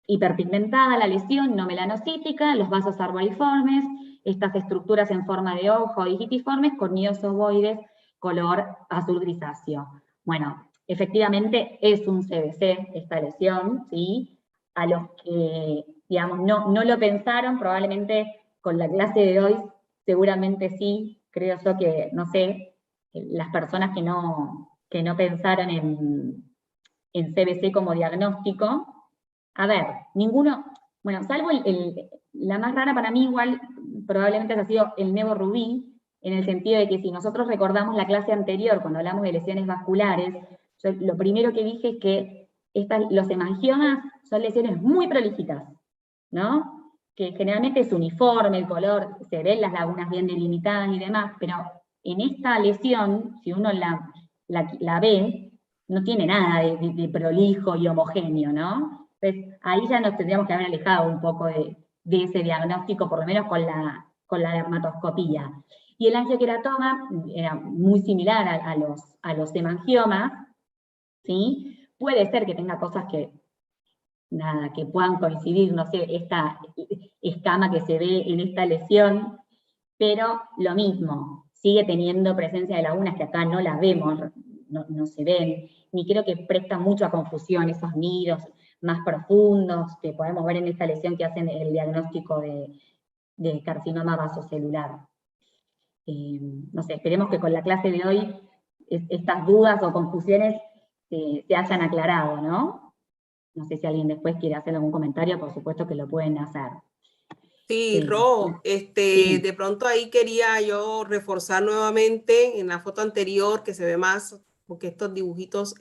hiperpigmentada la lesión, no melanocítica, los vasos arboriformes, estas estructuras en forma de ojo digitiformes con nidos ovoides, color azul grisáceo. Bueno, efectivamente es un CBC esta lesión, ¿sí? A los que, digamos, no lo pensaron, probablemente con la clase de hoy, seguramente sí, creo yo que, no sé, las personas que no pensaron en CBC como diagnóstico. A ver, ninguno, bueno, salvo la más rara para mí igual, probablemente ha sido el nevorubí, en el sentido de que si nosotros recordamos la clase anterior, cuando hablamos de lesiones vasculares, yo lo primero que dije es que los hemangiomas son lesiones muy prolíficas, ¿no? Que generalmente es uniforme el color, se ven las lagunas bien delimitadas y demás, pero en esta lesión, si uno la ve, no tiene nada de prolijo y homogéneo, ¿no? Entonces, ahí ya nos tendríamos que haber alejado un poco de ese diagnóstico, por lo menos con la dermatoscopía. Y el angioqueratoma era muy similar a los hemangiomas, ¿sí? Puede ser que tenga cosas que puedan coincidir, no sé, esta escama que se ve en esta lesión, pero lo mismo, sigue teniendo presencia de lagunas que acá no las vemos, no se ven, ni creo que presta mucho a confusión esos nidos más profundos que podemos ver en esta lesión que hacen el diagnóstico de carcinoma vasocelular. No sé, esperemos que con la clase de hoy estas dudas o confusiones se hayan aclarado, ¿no? No sé si alguien después quiere hacer algún comentario, por supuesto que lo pueden hacer. Sí, Ro, sí. de pronto ahí quería yo reforzar nuevamente en la foto anterior que se ve más, porque estos dibujitos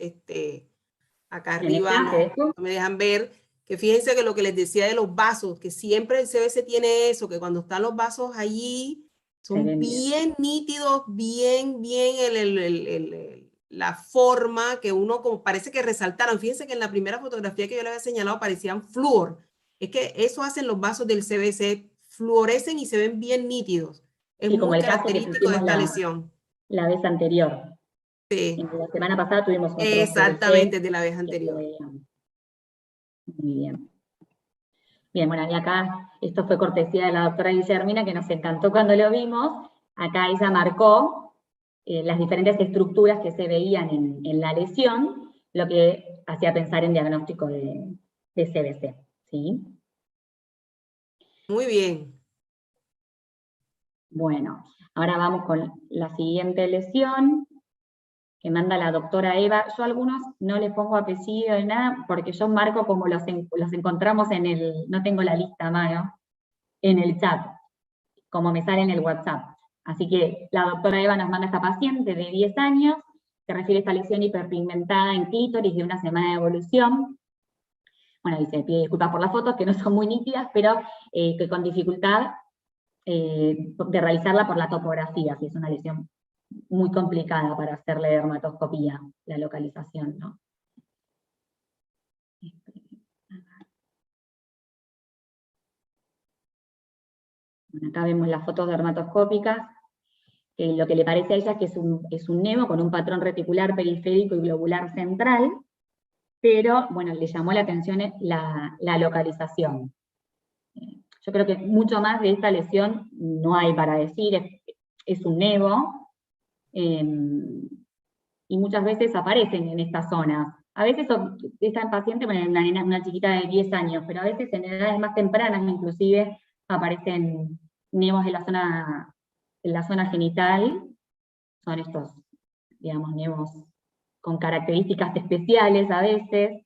acá arriba no me dejan ver, que fíjense que lo que les decía de los vasos, que siempre el CBC tiene eso, que cuando están los vasos allí son bien nítidos, bien la forma que uno como parece que resaltaron. Fíjense que en la primera fotografía que yo le había señalado parecían flúor. Es que eso hacen los vasos del CBC, fluorescen y se ven bien nítidos. Es sí, como muy el caso que característico de esta lesión. La vez anterior. Sí. En la semana pasada tuvimos otro exactamente, CBC, de la vez anterior. Muy bien. Bien, bueno, y acá, esto fue cortesía de la doctora Guillermina, que nos encantó cuando lo vimos. Acá ella marcó las diferentes estructuras que se veían en la lesión, lo que hacía pensar en diagnóstico de CBC, ¿sí? Muy bien. Bueno, ahora vamos con la siguiente lesión, que manda la doctora Eva. Yo a algunos no les pongo apellido ni nada, porque yo marco como los encontramos no tengo la lista a mano, en el chat, como me sale en el WhatsApp. Así que la doctora Eva nos manda a esta paciente de 10 años, que refiere a esta lesión hiperpigmentada en clítoris de una semana de evolución. Bueno, dice, pide disculpas por las fotos, que no son muy nítidas, pero que con dificultad de realizarla por la topografía, si es una lesión muy complicada para hacerle dermatoscopía, la localización, ¿no? Bueno, acá vemos las fotos dermatoscópicas. Lo que le parece a ella es que es un nemo con un patrón reticular periférico y globular central, pero, bueno, le llamó la atención la localización. Yo creo que mucho más de esta lesión no hay para decir, es un nevo, y muchas veces aparecen en estas zonas. A veces esta paciente, una chiquita de 10 años, pero a veces en edades más tempranas inclusive aparecen nevos en la zona genital. Son estos, digamos, nevos con características especiales a veces,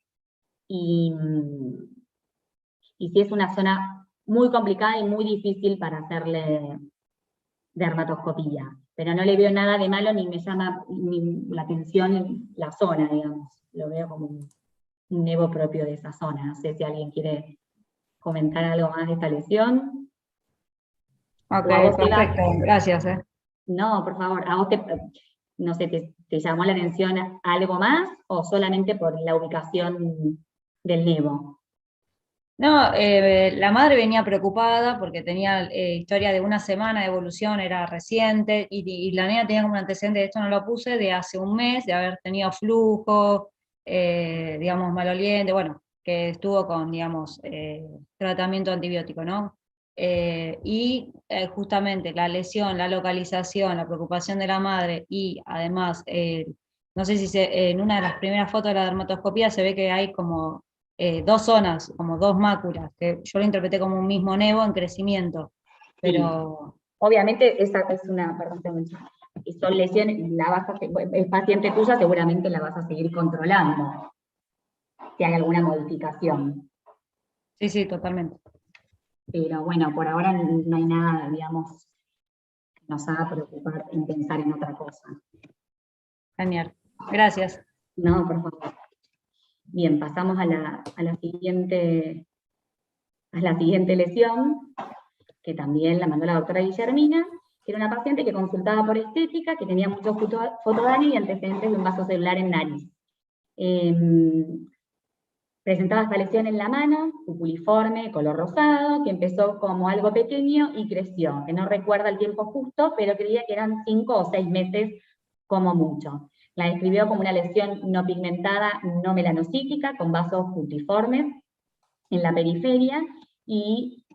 y si es una zona muy complicada y muy difícil para hacerle dermatoscopía. Pero no le veo nada de malo ni me llama la atención la zona, digamos. Lo veo como un nevo propio de esa zona. No sé si alguien quiere comentar algo más de esta lesión. Ok, perfecto, gracias. No, por favor, ¿a vos no sé, te llamó la atención algo más o solamente por la ubicación del nevo? No, la madre venía preocupada porque tenía historia de una semana de evolución, era reciente, y la niña tenía como un antecedente, de esto no lo puse, de hace un mes, de haber tenido flujo, digamos, maloliente, bueno, que estuvo con, digamos, tratamiento antibiótico, ¿no? Y justamente la lesión, la localización, la preocupación de la madre, y además, no sé si en una de las primeras fotos de la dermatoscopía se ve que hay como dos zonas, como dos máculas, que yo lo interpreté como un mismo nevo en crecimiento, pero... Sí. Obviamente esa es son lesiones, el paciente tuya seguramente la vas a seguir controlando, si hay alguna modificación. Sí, totalmente. Pero bueno, por ahora no hay nada, digamos, nos haga preocupar en pensar en otra cosa. Genial. Gracias. No, por favor. Bien, pasamos a la siguiente lesión, que también la mandó la doctora Guillermina, que era una paciente que consultaba por estética, que tenía mucho fotodaño y antecedentes de un vaso celular en nariz. Presentaba esta lesión en la mano, pupuliforme, color rosado, que empezó como algo pequeño y creció, que no recuerda el tiempo justo, pero creía que eran 5 o 6 meses como mucho. La describió como una lesión no pigmentada, no melanocítica, con vasos pupuliformes en la periferia y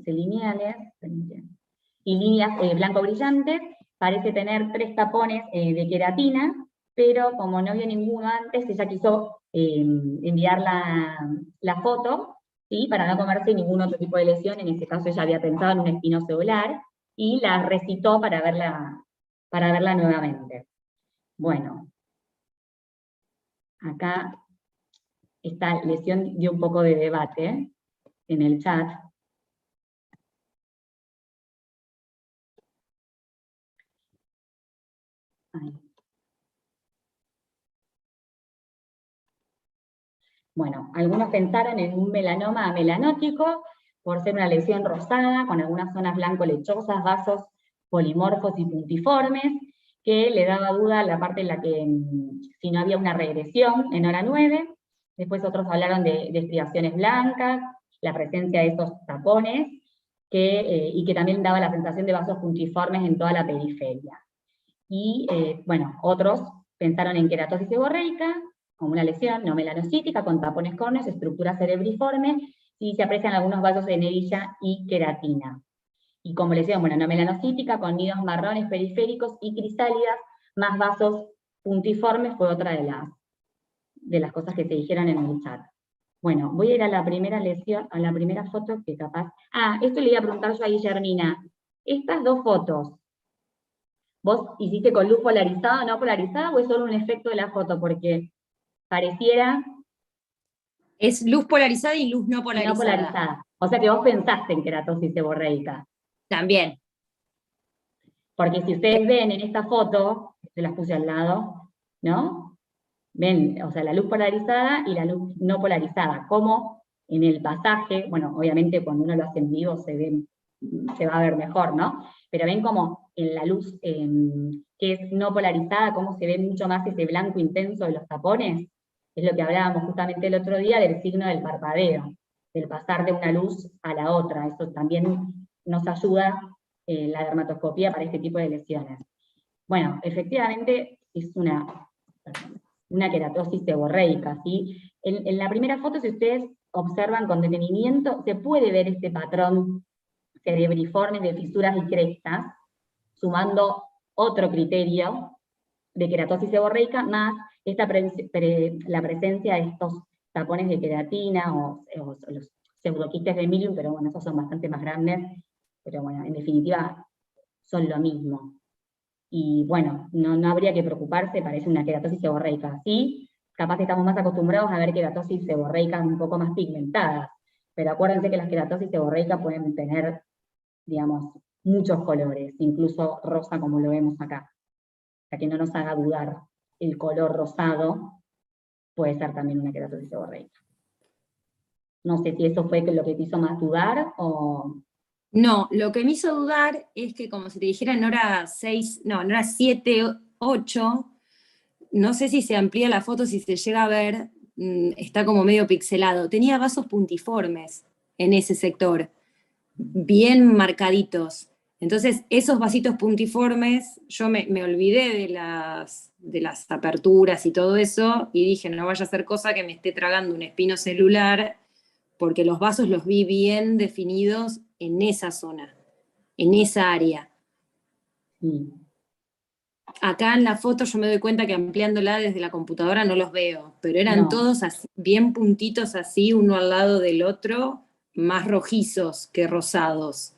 lineales, y líneas blanco brillantes. Parece tener 3 tapones de queratina, pero como no vio ninguno antes, ella quiso enviar la foto, ¿sí? Para no comerse ningún otro tipo de lesión. En este caso ella había pensado en un espinocelular, y la recitó para verla nuevamente. Bueno, acá esta lesión dio un poco de debate en el chat. Ahí. Bueno, algunos pensaron en un melanoma melanótico, por ser una lesión rosada, con algunas zonas blanco-lechosas, vasos polimorfos y puntiformes, que le daba duda a la parte en la que, si no había una regresión en hora 9. Después otros hablaron de estriaciones blancas, la presencia de esos tapones, y que también daba la sensación de vasos puntiformes en toda la periferia. Y, bueno, otros pensaron en queratosis seborreica, como una lesión no melanocítica, con tapones córneos, estructura cerebriforme, y se aprecian algunos vasos de nebilla y queratina. Y como lesión, bueno, no melanocítica, con nidos marrones periféricos y crisálidas, más vasos puntiformes, fue otra de las cosas que se dijeron en el chat. Bueno, voy a ir a la primera lesión, a la primera foto que capaz... esto le iba a preguntar yo a Guillermina. Estas 2 fotos, ¿vos hiciste con luz polarizada o no polarizada, o es solo un efecto de la foto? Porque pareciera... Es luz polarizada y luz no polarizada. No polarizada. O sea que vos pensaste en queratosis seborreica. También. Porque si ustedes ven en esta foto, se las puse al lado, ¿no? Ven, o sea, la luz polarizada y la luz no polarizada. Como en el pasaje, bueno, obviamente cuando uno lo hace en vivo se va a ver mejor, ¿no? Pero ven como en la luz que es no polarizada, cómo se ve mucho más ese blanco intenso de los tapones. Es lo que hablábamos justamente el otro día del signo del parpadeo, del pasar de una luz a la otra. Eso también nos ayuda la dermatoscopía para este tipo de lesiones. Bueno, efectivamente es una queratosis seborreica, ¿sí? En la primera foto, si ustedes observan con detenimiento, se puede ver este patrón cerebriforme de fisuras y crestas, sumando otro criterio de queratosis seborreica, más la presencia de estos tapones de queratina o los pseudoquistes de milium, pero bueno, esos son bastante más grandes, pero bueno, en definitiva son lo mismo. Y bueno, no habría que preocuparse, parece una queratosis seborreica. Sí, capaz que estamos más acostumbrados a ver queratosis seborreicas un poco más pigmentadas, pero acuérdense que las queratosis seborreicas pueden tener, digamos, muchos colores, incluso rosa como lo vemos acá. Para que no nos haga dudar, el color rosado puede ser también una queratosis seborreica. No sé si eso fue lo que te hizo más dudar o... No, lo que me hizo dudar es que como si te dijera en hora 6, no, en hora 7, 8, no sé si se amplía la foto, si se llega a ver, está como medio pixelado. Tenía vasos puntiformes en ese sector, bien marcaditos. Entonces, esos vasitos puntiformes, yo me olvidé de las aperturas y todo eso, y dije, no vaya a ser cosa que me esté tragando un espino celular, porque los vasos los vi bien definidos en esa zona, en esa área. Acá en la foto yo me doy cuenta que ampliándola desde la computadora no los veo, pero eran todos así, bien puntitos así, uno al lado del otro, más rojizos que rosados.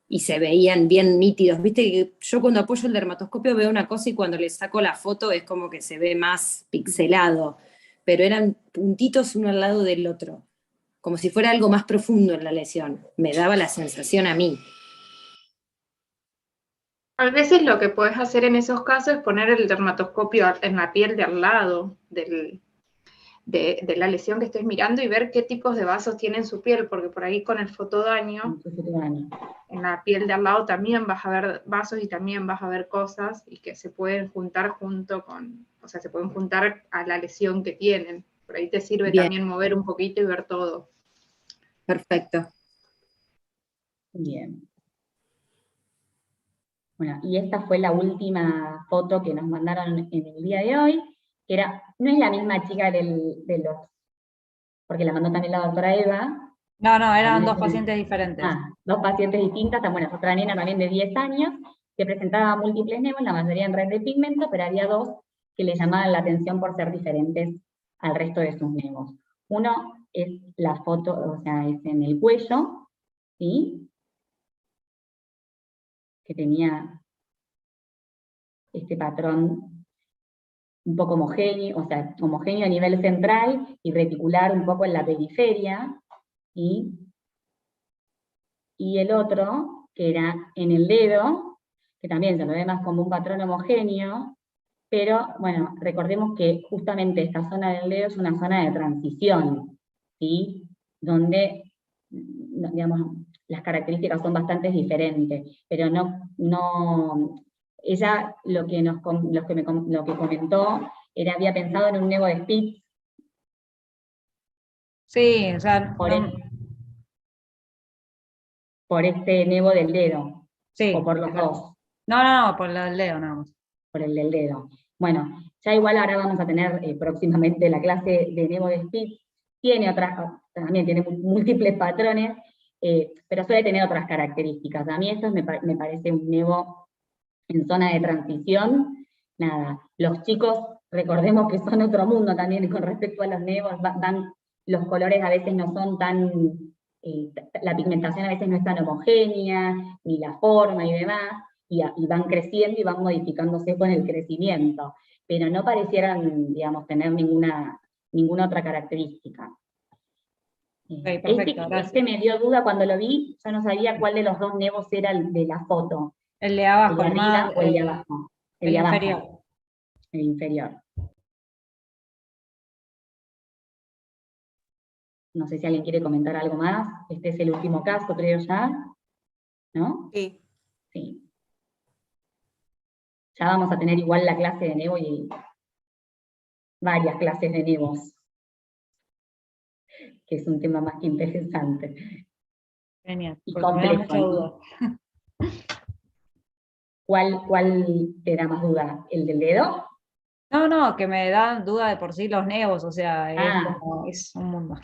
Y se veían bien nítidos. Viste que yo cuando apoyo el dermatoscopio veo una cosa y cuando le saco la foto es como que se ve más pixelado. Pero eran puntitos uno al lado del otro. Como si fuera algo más profundo en la lesión. Me daba la sensación a mí. A veces lo que puedes hacer en esos casos es poner el dermatoscopio en la piel de al lado de la lesión que estés mirando y ver qué tipos de vasos tiene en su piel, porque por ahí con el fotodaño, en la piel de al lado también vas a ver vasos y también vas a ver cosas y que se pueden juntar se pueden juntar a la lesión que tienen. Por ahí te sirve Bien. también mover un poquito y ver todo. Perfecto. Bien. Bueno, y esta fue la última foto que nos mandaron en el día de hoy, que no es la misma chica de los, porque la mandó también la doctora Eva. No, eran También dos pacientes diferentes. Dos pacientes distintas, bueno, otra nena también de 10 años, que presentaba múltiples nevos, la mayoría en red de pigmento, pero había dos que le llamaban la atención por ser diferentes al resto de sus nevos. Uno es la foto, o sea, es en el cuello, ¿sí? Que tenía este patrón un poco homogéneo, o sea, homogéneo a nivel central y reticular un poco en la periferia, ¿sí? Y el otro, que era en el dedo, que también se lo ve más como un patrón homogéneo, pero bueno, recordemos que justamente esta zona del dedo es una zona de transición, ¿sí? Donde, digamos, las características son bastante diferentes, pero ella lo que comentó había pensado en un nevo de Spitz. Sí, o sea, por este nevo del dedo, sí, o por los dos. No, por el dedo nada más. Por el del dedo. Bueno, ya igual ahora vamos a tener próximamente la clase de nevo de Spitz. También tiene múltiples patrones, pero suele tener otras características. A mí esto me parece un nevo en zona de transición. Nada, los chicos, recordemos que son otro mundo también con respecto a los nevos, los colores a veces no son tan, la pigmentación a veces no es tan homogénea, ni la forma y demás, y van creciendo y van modificándose con el crecimiento, pero no parecieran, digamos, tener ninguna otra característica. Okay, perfecto, este me dio duda cuando lo vi, yo no sabía cuál de los dos nevos era el de la foto. El de abajo, el de arriba o el de abajo. El de abajo. Inferior. El inferior. No sé si alguien quiere comentar algo más. Este es el último caso, creo ya. ¿No? Sí. Sí. Ya vamos a tener igual la clase de nevo y varias clases de nevos, que es un tema más que interesante. Genial. Y Porque me da mucha complejo, duda. ¿no? ¿Cuál te da más duda? ¿El del dedo? No, que me dan duda de por sí los nevos, o sea, es un mundo.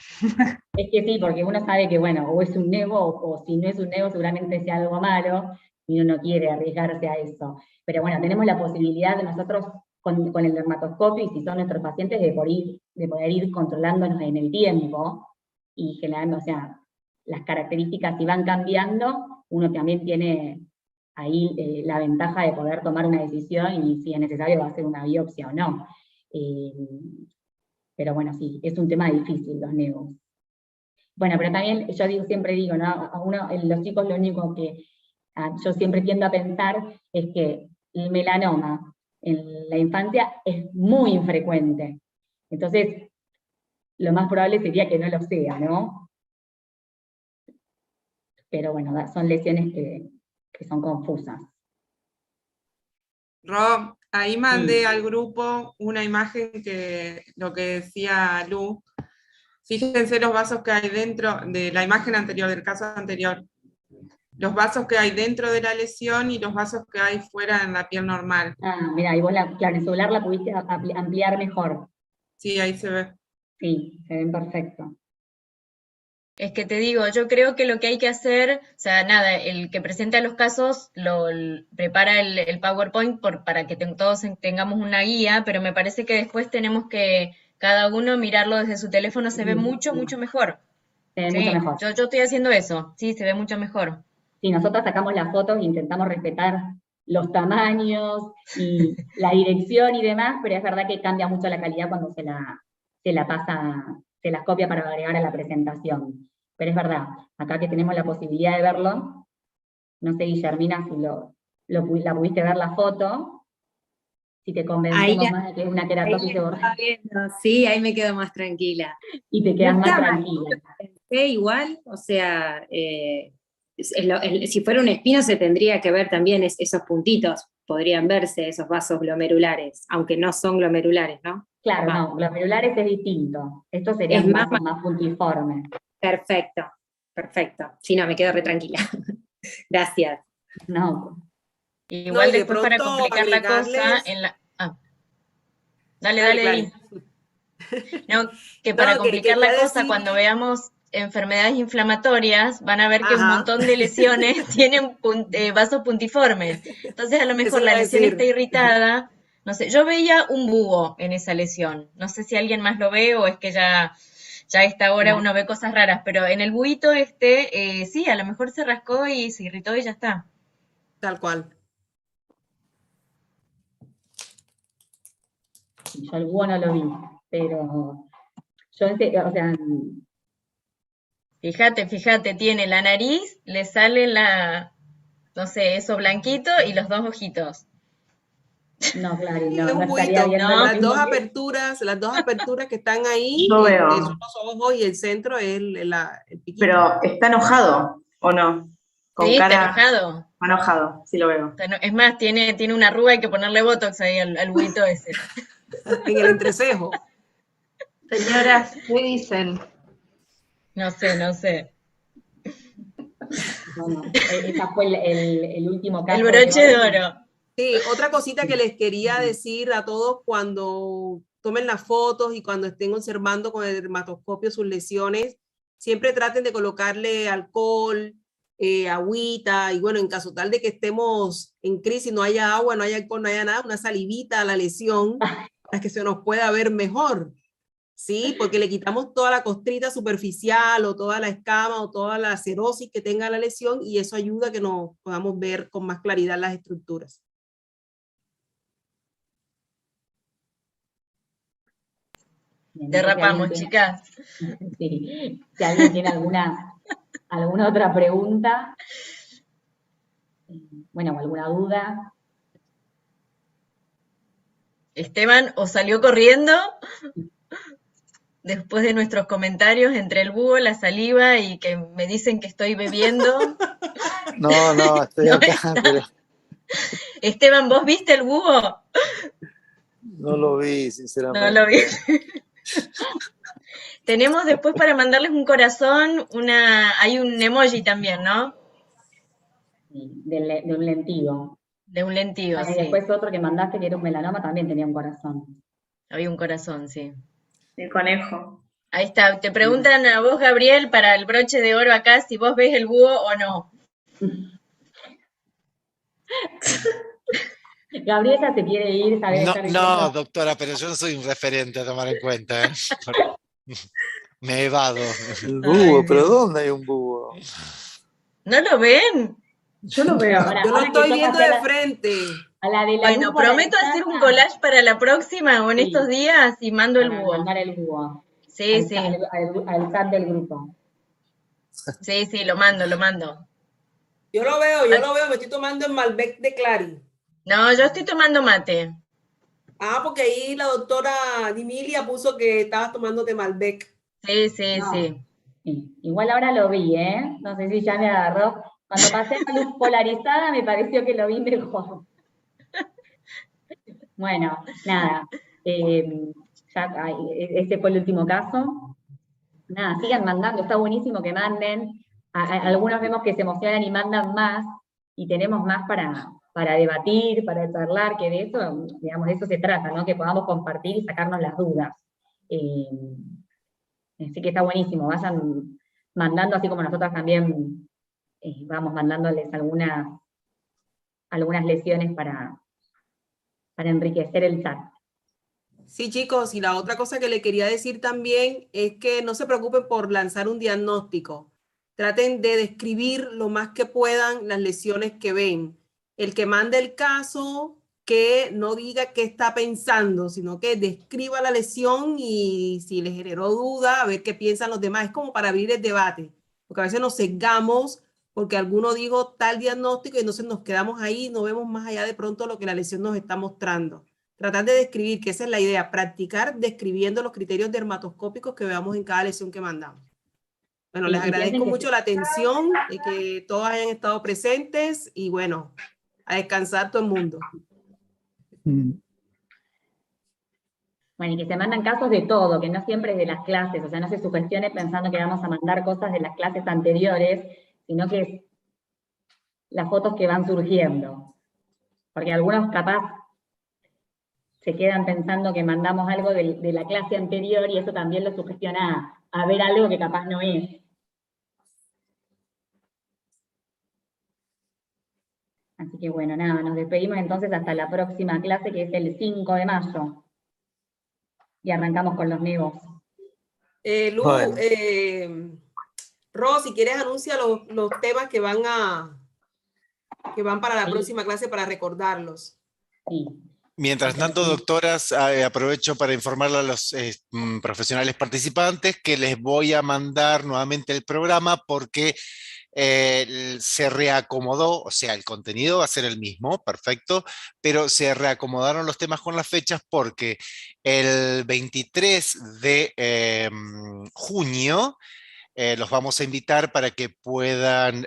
Es que sí, porque uno sabe que, bueno, o es un nevo, o si no es un nevo, seguramente sea algo malo, y uno no quiere arriesgarse a eso. Pero bueno, tenemos la posibilidad de nosotros, con el dermatoscopio, y si son nuestros pacientes, de poder ir controlándonos en el tiempo, y generando, o sea, las características si van cambiando, uno también tiene ahí la ventaja de poder tomar una decisión, y si es necesario va a hacer una biopsia o no. Pero bueno, sí, es un tema difícil los nevos. Bueno, pero también yo siempre digo, ¿no? Los chicos lo único que yo siempre tiendo a pensar es que el melanoma en la infancia es muy infrecuente. Entonces, lo más probable sería que no lo sea, ¿no? Pero bueno, son lesiones que son confusas. Rob, ahí mandé al grupo una imagen que lo que decía Lu. Fíjense los vasos que hay dentro de la imagen anterior, del caso anterior. Los vasos que hay dentro de la lesión y los vasos que hay fuera en la piel normal. Mira, y vos claro, en celular la pudiste ampliar mejor. Sí, ahí se ve. Sí, se ven perfecto. Es que te digo, yo creo que lo que hay que hacer, o sea, nada, el que presenta los casos prepara el PowerPoint para que todos tengamos una guía, pero me parece que después tenemos que cada uno mirarlo desde su teléfono, se ve mucho mejor. Se ve Sí, mucho mejor. yo estoy haciendo eso, sí, se ve mucho mejor. Sí, nosotros sacamos las fotos e intentamos respetar los tamaños y la dirección y demás, pero es verdad que cambia mucho la calidad cuando se las copia para agregar a la presentación. Pero es verdad, acá que tenemos la posibilidad de verlo, no sé, Guillermina, si lo la pudiste ver la foto, si te Ahí convencemos la, más de que es una ahí queratosis la seborreica. estaba viendo. Sí, ahí me quedo más tranquila. Y te No quedas más está mal, tranquila. pensé igual, o sea, si fuera un espino se tendría que ver también esos puntitos, podrían verse esos vasos glomerulares, aunque no son glomerulares, ¿no? Claro, Va. no, glomerulares es distinto. Estos Es serían más, vasos más puntiformes. perfecto, perfecto. Sí, no, me quedo re tranquila. Gracias. No, No, Igual y de después para pronto complicar la cosa, agregarles, en la... Ah, dale, dale, dale, Di. Clary. No, que para No, que complicar la quería cosa, cuando decirle, veamos enfermedades inflamatorias, van a ver que un ajá, montón de lesiones tienen vasos puntiformes. Entonces, a lo eso mejor iba la a lesión está decir. irritada. No sé, yo veía un búho en esa lesión. No sé si alguien más lo ve o es que ya a esta hora uno ve cosas raras, pero en el buito sí, a lo mejor se rascó y se irritó y ya está. Tal cual. yo el búho no lo vi, pero yo, o sea, Fíjate, tiene la nariz, le sale no sé, eso blanquito y los dos ojitos. no, claro, Sí, no, es no un estaría buito. viendo No, lo mismo que... Las dos aperturas que están ahí, Yo veo. son los ojos y el centro es el piquito. Pero ¿está enojado o no? Con sí, está cara enojado. enojado, sí lo veo. Es más, tiene una arruga, hay que ponerle botox ahí al buito ese. En el entrecejo. Señoras, ¿qué dicen? No sé. Bueno, ese fue el último caso. El broche de oro. Sí, otra cosita que les quería decir a todos cuando tomen las fotos y cuando estén observando con el dermatoscopio sus lesiones, siempre traten de colocarle alcohol, agüita, y bueno, en caso tal de que estemos en crisis, no haya agua, no haya alcohol, no haya nada, una salivita a la lesión para que se nos pueda ver mejor. Sí, porque le quitamos toda la costrita superficial o toda la escama o toda la cerosis que tenga la lesión y eso ayuda a que nos podamos ver con más claridad las estructuras. Derrapamos, chicas. Sí. Si alguien tiene alguna otra pregunta, bueno, o alguna duda. Esteban o salió corriendo después de nuestros comentarios entre el búho, la saliva y que me dicen que estoy bebiendo. No, estoy No acá, está. pero Esteban, ¿vos viste el búho? no lo vi, No sinceramente. lo vi. Tenemos después para mandarles un corazón, hay un emoji también, ¿no? De un lentigo. De un lentigo, Bueno, y sí. después otro que mandaste, que era un melanoma, también tenía un corazón. Había un corazón, sí. El conejo. Ahí está. Te preguntan a vos, Gabriel, para el broche de oro acá, si vos ves el búho o no. Gabriela se quiere ir, sabe, No, está diciendo... doctora, pero yo no soy un referente a tomar en cuenta, ¿eh? Me evado. El búho, Ay, pero Dios. ¿dónde hay un búho? ¿No lo ven? Yo lo veo. Ahora, Yo lo ahora que estoy toca viendo hacer de frente. a la de la Bueno, luz o a la prometo hacer un distancia, collage para la próxima o en sí, estos días y mando el para búho. mandar el búho Sí, al, sí. al chat del grupo. Sí, lo mando. Yo lo veo, me estoy tomando el Malbec de Clary. No, yo estoy tomando mate. Ah, porque ahí la doctora Dimilia puso que estabas tomándote Malbec. Sí. No. Sí. Igual ahora lo vi, ¿eh? No sé si ya me agarró. Cuando pasé a luz polarizada me pareció que lo vi mejor. Bueno, nada. Este fue el último caso. Nada, sigan mandando, está buenísimo que manden. Algunos vemos que se emocionan y mandan más, y tenemos más para debatir, para charlar, que de eso, digamos, de eso se trata, ¿no? Que podamos compartir y sacarnos las dudas. Así que está buenísimo, vayan mandando, así como nosotros también vamos mandándoles algunas lesiones para enriquecer el chat. Sí, chicos, y la otra cosa que le quería decir también es que no se preocupen por lanzar un diagnóstico. Traten de describir lo más que puedan las lesiones que ven. El que mande el caso, que no diga qué está pensando, sino que describa la lesión y si le generó duda, a ver qué piensan los demás. Es como para abrir el debate, porque a veces nos sesgamos porque alguno dijo tal diagnóstico y entonces nos quedamos ahí, no vemos más allá de pronto lo que la lesión nos está mostrando. Tratar de describir, que esa es la idea, practicar describiendo los criterios dermatoscópicos que veamos en cada lesión que mandamos. Bueno, les agradezco mucho la atención, de que todos hayan estado presentes y bueno, a descansar todo el mundo. Bueno, y que se mandan casos de todo, que no siempre es de las clases, o sea, no se sugestione pensando que vamos a mandar cosas de las clases anteriores, sino que es las fotos que van surgiendo. Porque algunos capaz se quedan pensando que mandamos algo de la clase anterior y eso también lo sugestiona a ver algo que capaz no es. Así que bueno, nada, nos despedimos entonces hasta la próxima clase, que es el 5 de mayo. Y arrancamos con los nevos. Lu, Bueno. Ros, si quieres anuncia los temas que van para la próxima clase para recordarlos. Sí. Mientras tanto, doctoras, aprovecho para informarle a los profesionales participantes que les voy a mandar nuevamente el programa porque se reacomodó, o sea, el contenido va a ser el mismo, perfecto, pero se reacomodaron los temas con las fechas porque el 23 de junio los vamos a invitar para que puedan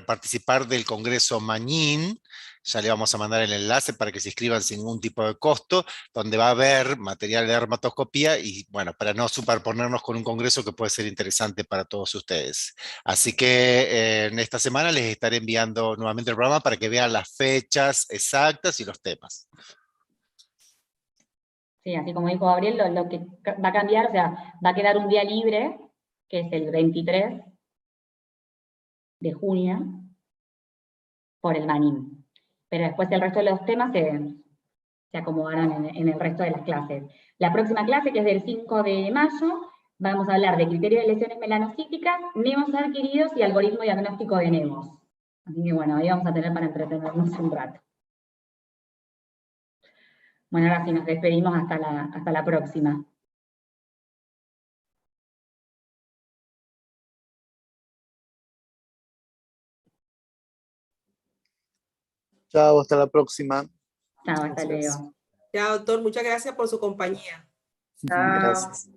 participar del Congreso Mañín. Ya le vamos a mandar el enlace para que se inscriban sin ningún tipo de costo, donde va a haber material de dermatoscopía y, bueno, para no superponernos con un congreso que puede ser interesante para todos ustedes. Así que en esta semana les estaré enviando nuevamente el programa para que vean las fechas exactas y los temas. Sí, así como dijo Gabriel, lo que va a cambiar, o sea, va a quedar un día libre, que es el 23 de junio, por el Manín. Pero después el resto de los temas se acomodaron en el resto de las clases. La próxima clase, que es del 5 de mayo, vamos a hablar de criterios de lesiones melanocíticas, nevos adquiridos y algoritmo diagnóstico de nevos. Así que bueno, ahí vamos a tener para entretenernos un rato. Bueno, ahora sí nos despedimos hasta la próxima. Chao, hasta la próxima. Chao, hasta luego. Ya, doctor, muchas gracias por su compañía. Gracias.